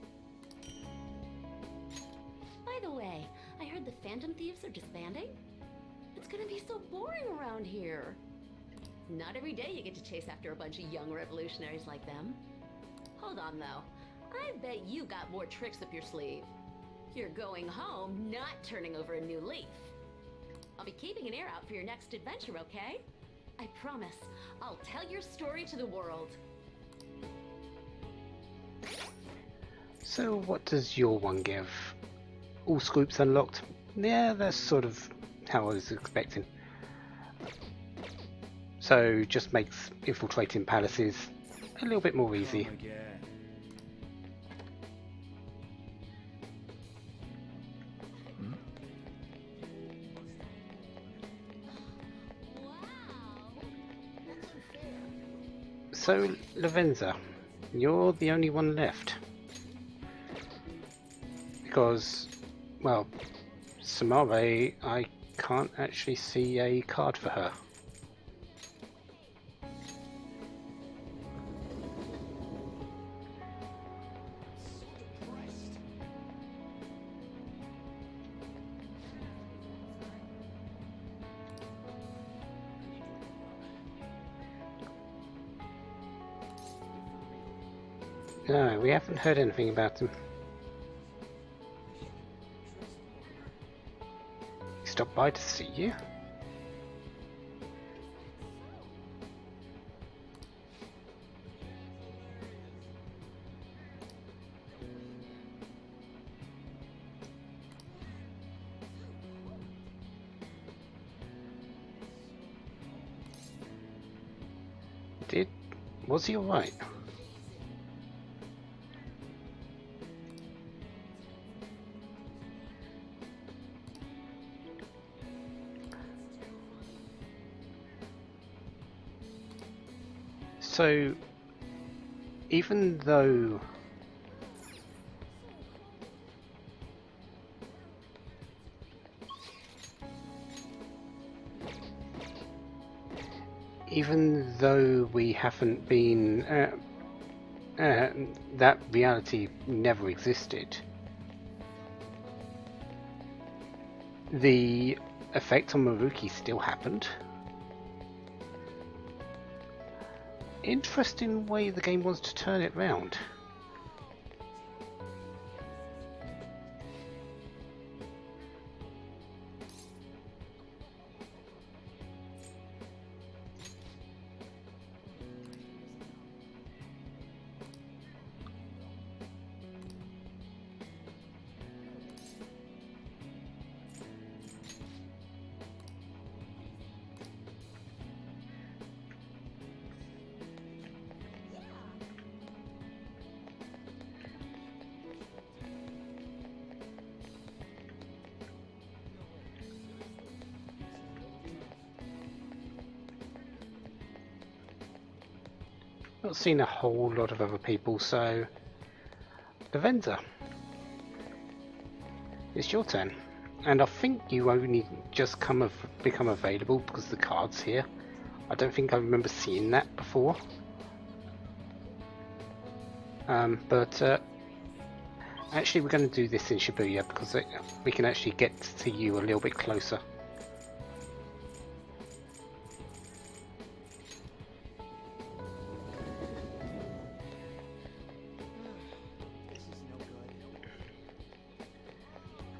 By the way, I heard the Phantom Thieves are disbanding? It's gonna be so boring around here. Not every day you get to chase after a bunch of young revolutionaries like them. Hold on though, I bet you got more tricks up your sleeve. You're going home, not turning over a new leaf. I'll be keeping an ear out for your next adventure, okay? I promise, I'll tell your story to the world. So what does your one give? All scoops unlocked? Yeah, that's sort of how I was expecting. So just makes infiltrating palaces a little bit more easy. Come again. So, Lavenza, you're the only one left. Because, well, Samare, I can't actually see a card for her. No, we haven't heard anything about them. He stopped by to see you? Was he alright? So, even though we haven't been, that reality never existed, the effect on Maruki still happened. Interesting way the game wants to turn it round. Not seen a whole lot of other people, so Lavenza, it's your turn. And I think you only just become available because the card's here. I don't think I remember seeing that before. But actually we're going to do this in Shibuya because we can actually get to you a little bit closer.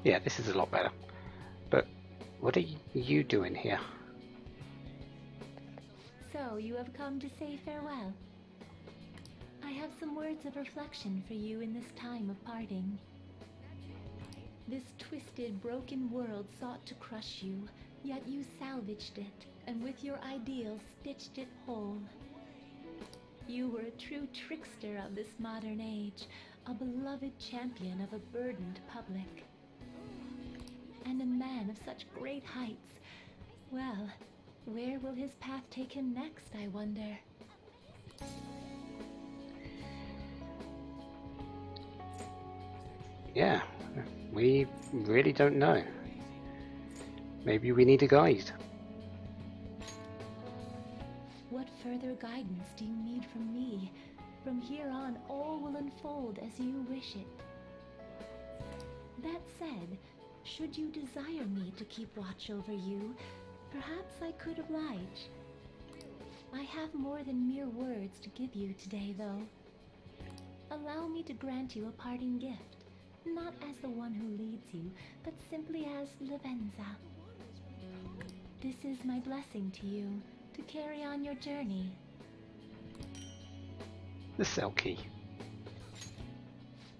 Yeah, this is a lot better. But what are you doing here? So, you have come to say farewell. I have some words of reflection for you in this time of parting. This twisted, broken world sought to crush you, yet you salvaged it, and with your ideals stitched it whole. You were a true trickster of this modern age, a beloved champion of a burdened public. And a man of such great heights. Well, where will his path take him next, I wonder? Yeah, we really don't know. Maybe we need a guide. What further guidance do you need from me? From here on, all will unfold as you wish it. That said, should you desire me to keep watch over you, perhaps I could oblige. I have more than mere words to give you today, though. Allow me to grant you a parting gift, not as the one who leads you, but simply as Lavenza. This is my blessing to you, to carry on your journey. The cell key.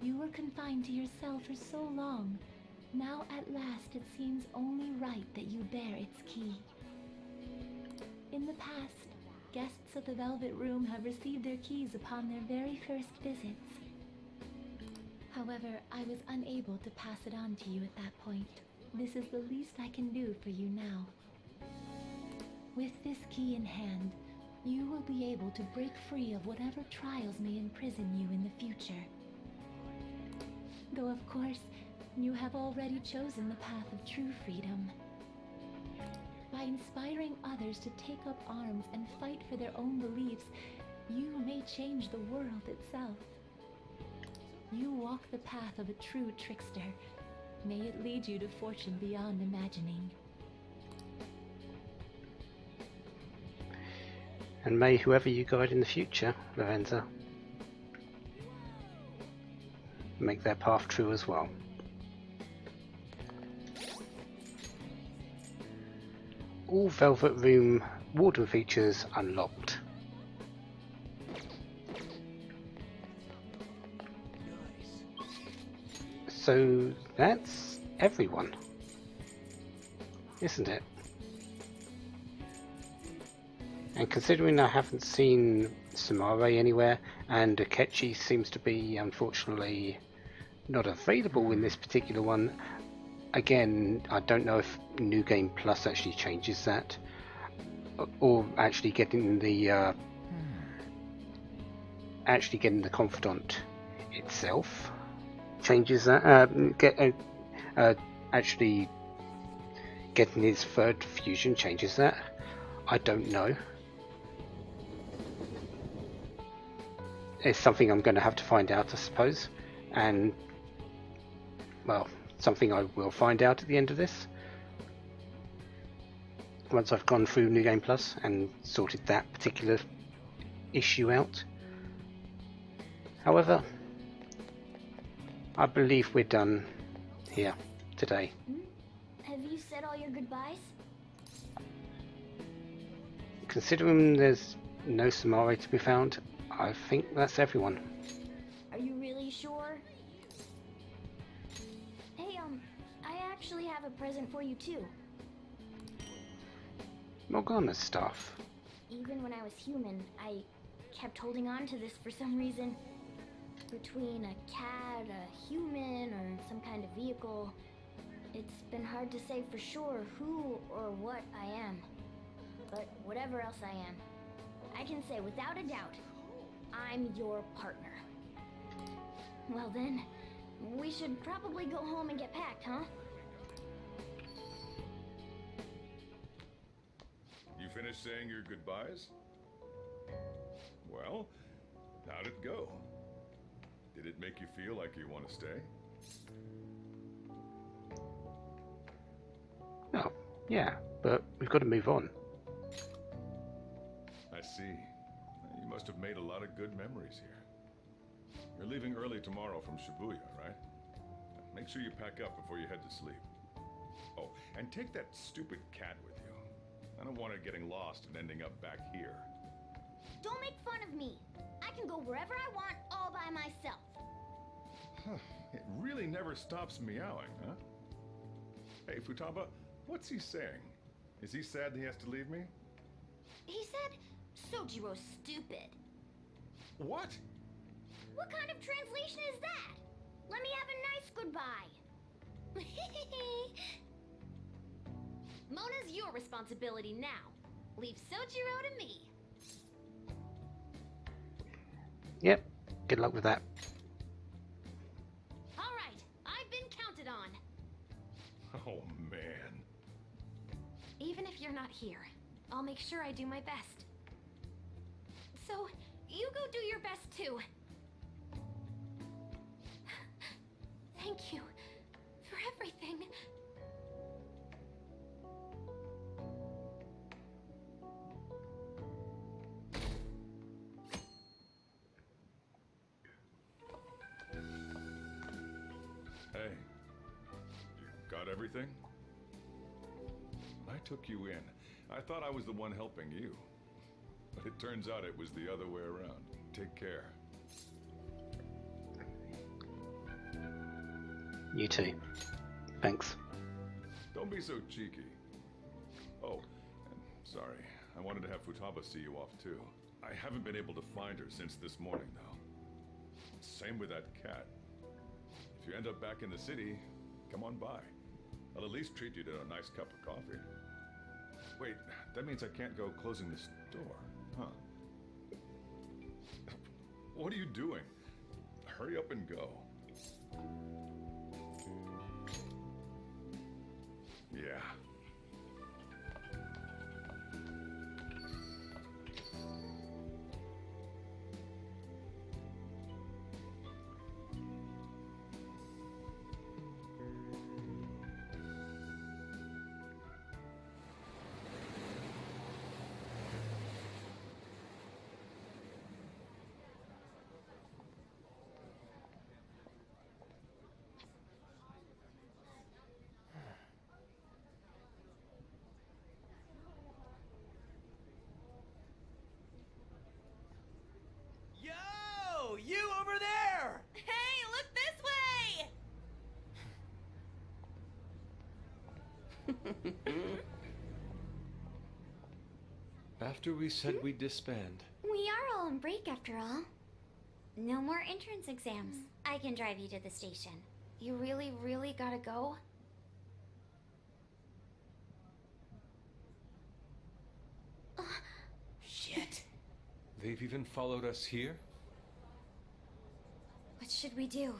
You were confined to your cell for so long. Now at last it seems only right that you bear its key. In the past, guests of the Velvet Room have received their keys upon their very first visits. However, I was unable to pass it on to you at that point. This is the least I can do for you now. With this key in hand, you will be able to break free of whatever trials may imprison you in the future. Though of course, you have already chosen the path of true freedom. By inspiring others to take up arms and fight for their own beliefs, you may change the world itself. You walk the path of a true trickster. May it lead you to fortune beyond imagining. And may whoever you guide in the future, Lavenza, make their path true as well. All Velvet Room Warden features unlocked. So that's everyone, isn't it? And considering I haven't seen Sumare anywhere, and Akechi seems to be unfortunately not available in this particular one, again, I don't know if New Game Plus actually changes that, or actually getting the Confidant itself changes that. Actually getting his third fusion changes that. I don't know. It's something I'm going to have to find out, I suppose, and well, something I will find out at the end of this once I've gone through New Game Plus and sorted that particular issue out. However, I believe we're done here today. Have you said all your goodbyes? Considering there's no Sumare to be found, I think that's everyone. Are you really sure? Hey, I actually have a present for you too. Morgana's stuff. Even when I was human, I kept holding on to this for some reason. Between a cat, a human, or some kind of vehicle, it's been hard to say for sure who or what I am. But whatever else I am, I can say without a doubt, I'm your partner. Well then, we should probably go home and get packed, huh? You finished saying your goodbyes? Well, how'd it go? Did it make you feel like you want to stay? Oh, yeah, but we've got to move on. I see. You must have made a lot of good memories here. You're leaving early tomorrow from Shibuya, right? Make sure you pack up before you head to sleep. Oh, and take that stupid cat with you. I don't want her getting lost and ending up back here. Don't make fun of me. I can go wherever I want all by myself. It really never stops meowing, huh? Hey, Futaba, what's he saying? Is he sad he has to leave me? He said, Sojiro's stupid. What? What kind of translation is that? Let me have a nice goodbye. Mona's your responsibility now. Leave Sojiro to me. Yep, good luck with that. All right, I've been counted on. Oh, man. Even if you're not here, I'll make sure I do my best. So, you go do your best too. Thank you for everything. Hey, you got everything? I took you in. I thought I was the one helping you. But it turns out it was the other way around. Take care. You too. Thanks. Don't be so cheeky. Oh, and sorry. I wanted to have Futaba see you off too. I haven't been able to find her since this morning, though. Same with that cat. If you end up back in the city, come on by. I'll at least treat you to a nice cup of coffee. Wait, that means I can't go closing the store, huh? What are you doing? Hurry up and go. Yeah. Yo, you over there! Hey, look this way! After we said we'd disband. We are all on break after all. No more entrance exams. I can drive you to the station. You really, really gotta go? Shit. They've even followed us here? What should we do?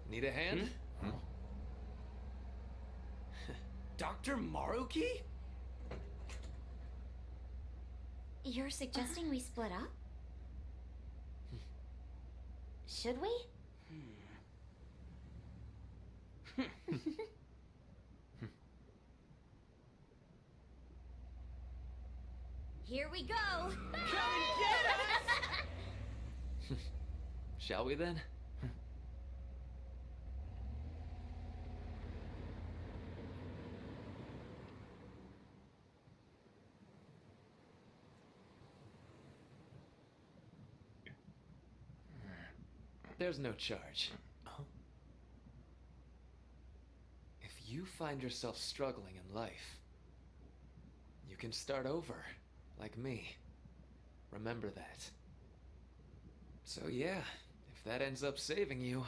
Need a hand? Dr. Maruki? You're suggesting we split up? Should we? Here we go! Come get us! Shall we then? There's no charge. If you find yourself struggling in life, you can start over, like me. Remember that. So yeah, if that ends up saving you,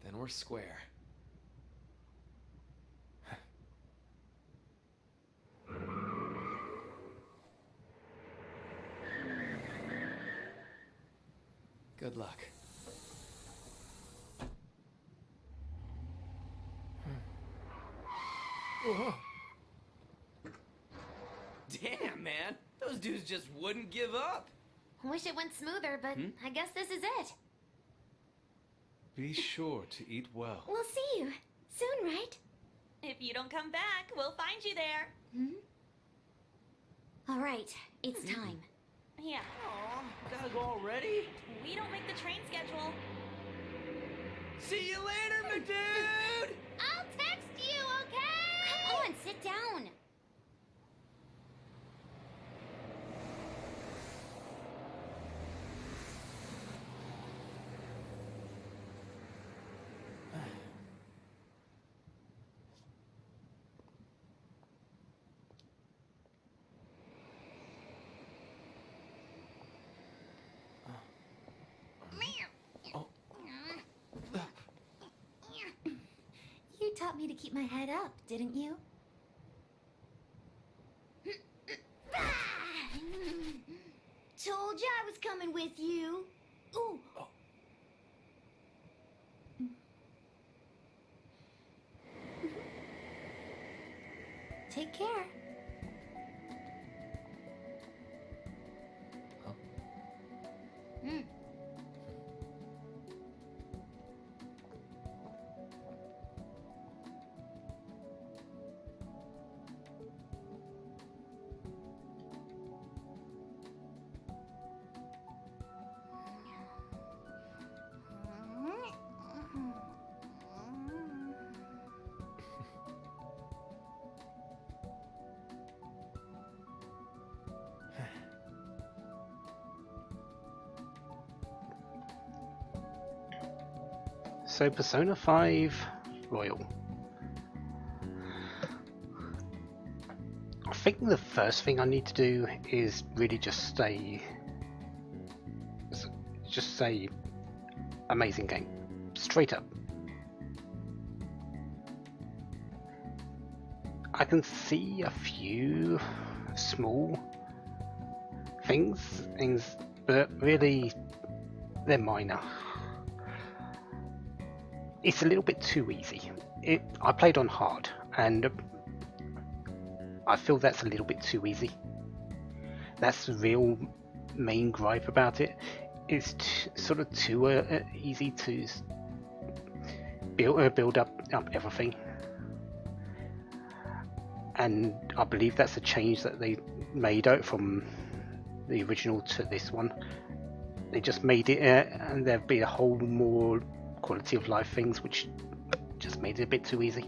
then we're square. Good luck. Damn, man. Those dudes just wouldn't give up. Wish it went smoother, but I guess this is it. Be sure to eat well. We'll see you soon, right? If you don't come back, we'll find you there. All right, it's time. Yeah. Aw, gotta go already? We don't make the train schedule. See you later, my dude! I'll text you, okay? Come on, sit down. You taught me to keep my head up, didn't you? Told you I was coming with you. Ooh. Take care. So Persona 5 Royal. I think the first thing I need to do is really just say amazing game. Straight up. I can see a few small things, but really they're minor. It's a little bit too easy. I played on hard, and I feel that's a little bit too easy. That's the real main gripe about it. It's sort of too easy to build up everything. And I believe that's a change that they made out from the original to this one. They just made it, and there'd be a whole more quality of life things, which just made it a bit too easy.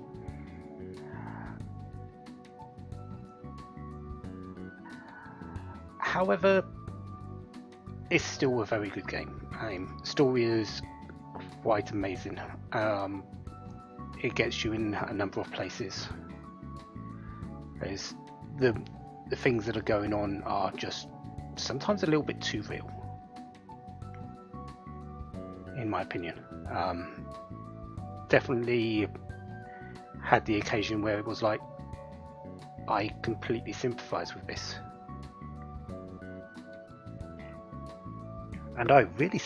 However, it's still a very good game. Story is quite amazing. It gets you in a number of places. There's the things that are going on are just sometimes a little bit too real, in my opinion. Definitely had the occasion where it was like, I completely sympathise with this. And I really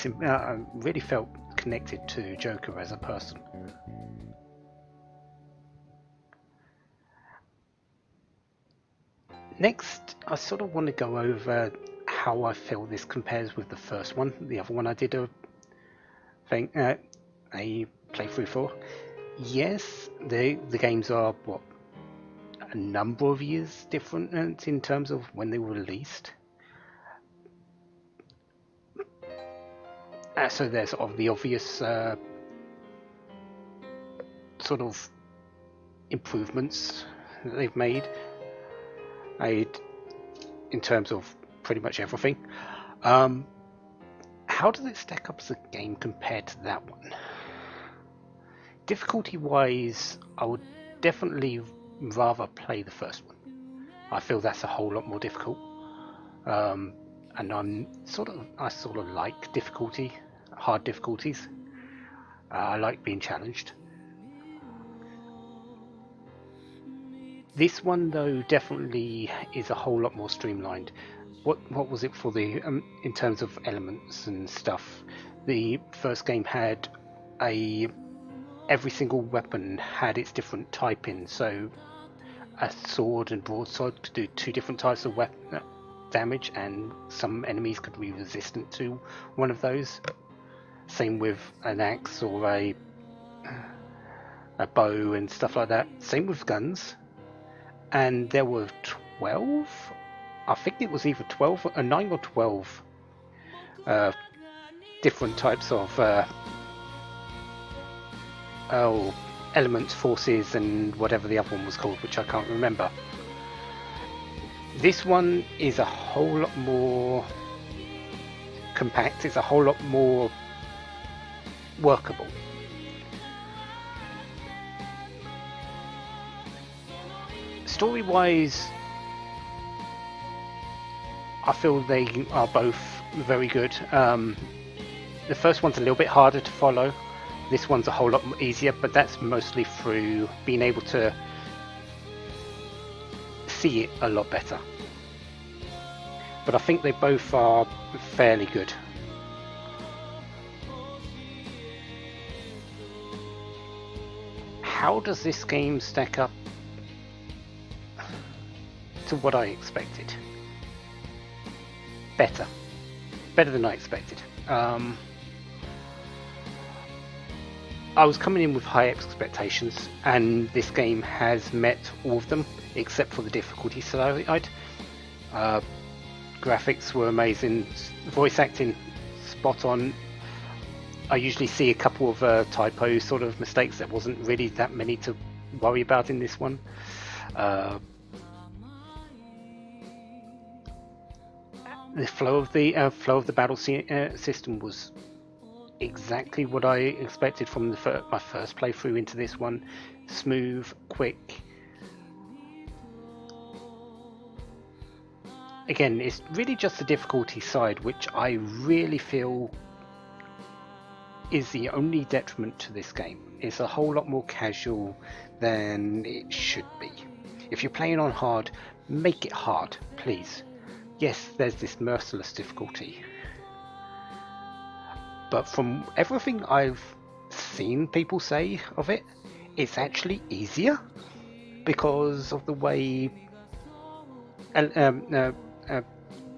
felt connected to Joker as a person. Next, I sort of want to go over how I feel this compares with the first one, the other one I did a playthrough for. Yes, the games are a number of years different in terms of when they were released. So there's sort of the obvious sort of improvements that they've made in terms of pretty much everything. How does it stack up as a game compared to that one? Difficulty wise, I would definitely rather play the first one. I feel that's a whole lot more difficult. And I sort of like hard difficulties. I like being challenged. This one though definitely is a whole lot more streamlined. What was it for the in terms of elements and stuff? The first game had every single weapon had its different typing. So a sword and broadsword could do two different types of damage, and some enemies could be resistant to one of those. Same with an axe or a bow and stuff like that. Same with guns. And there were 12, I think it was either 9 or 12 different types of elements, forces, and whatever the other one was called, which I can't remember. This one is a whole lot more compact, it's a whole lot more workable. Story-wise, I feel they are both very good. The first one's a little bit harder to follow. This one's a whole lot easier, but that's mostly through being able to see it a lot better. But I think they both are fairly good. How does this game stack up to what I expected? Better than I expected. I was coming in with high expectations, and this game has met all of them except for the difficulty side. Graphics were amazing, voice acting spot on. I usually see a couple of typo sort of mistakes. There wasn't really that many to worry about in this one. The flow of the battle system was exactly what I expected from my first playthrough into this one. Smooth, quick. Again, it's really just the difficulty side, which I really feel is the only detriment to this game. It's a whole lot more casual than it should be. If you're playing on hard, make it hard, please. Yes, there's this merciless difficulty, but from everything I've seen people say of it, it's actually easier because of the way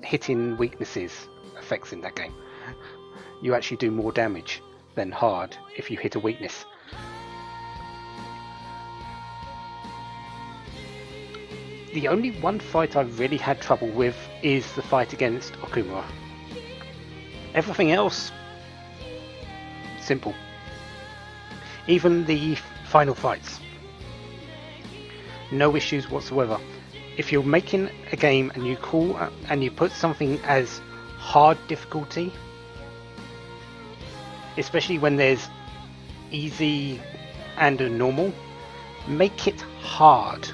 hitting weaknesses affects in that game. You actually do more damage than hard if you hit a weakness. The only one fight I've really had trouble with is the fight against Okumura. Everything else, simple. Even the final fights, no issues whatsoever. If you're making a game and you put something as hard difficulty, especially when there's easy and a normal, make it hard.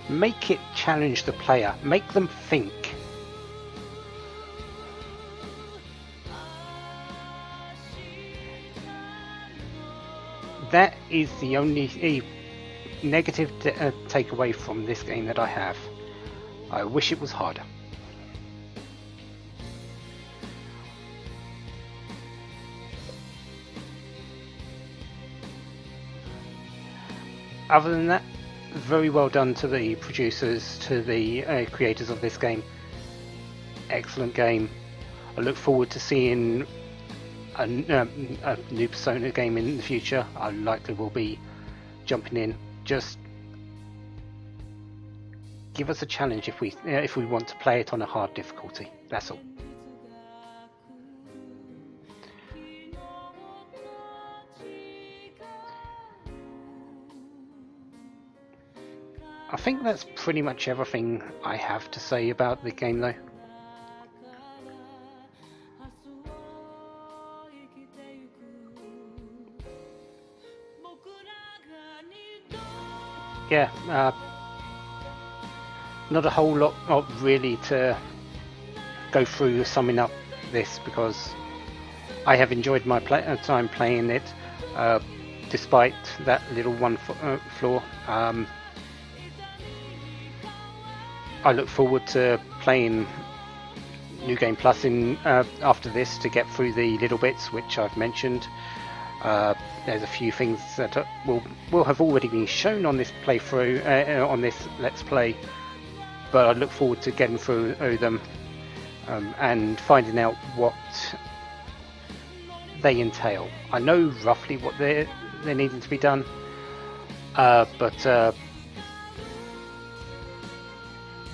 Make it challenge the player. Make them think. That is the only negative takeaway from this game that I have. I wish it was harder. Other than that, very well done to the producers, to the creators of this game. Excellent game. I look forward to seeing a new Persona game in the future. I likely will be jumping in. Just give us a challenge if we want to play it on a hard difficulty. That's all. I think that's pretty much everything I have to say about the game, though. Yeah, not a whole lot really to go through summing up this, because I have enjoyed my time playing it, despite that little one flaw. I look forward to playing New Game Plus after this to get through the little bits which I've mentioned. There's a few things that will have already been shown on this playthrough, on this Let's Play, but I look forward to getting through them and finding out what they entail. I know roughly what they're needing to be done, but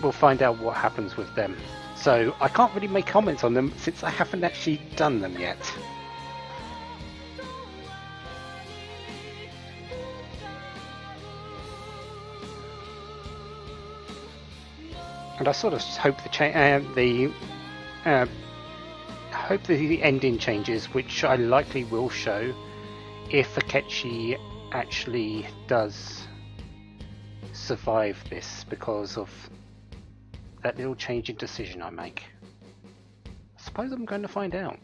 we'll find out what happens with them. So I can't really make comments on them since I haven't actually done them yet. And I sort of hope the ending changes, which I likely will show if Akechi actually does survive this because of that little change in decision I make. I suppose I'm going to find out.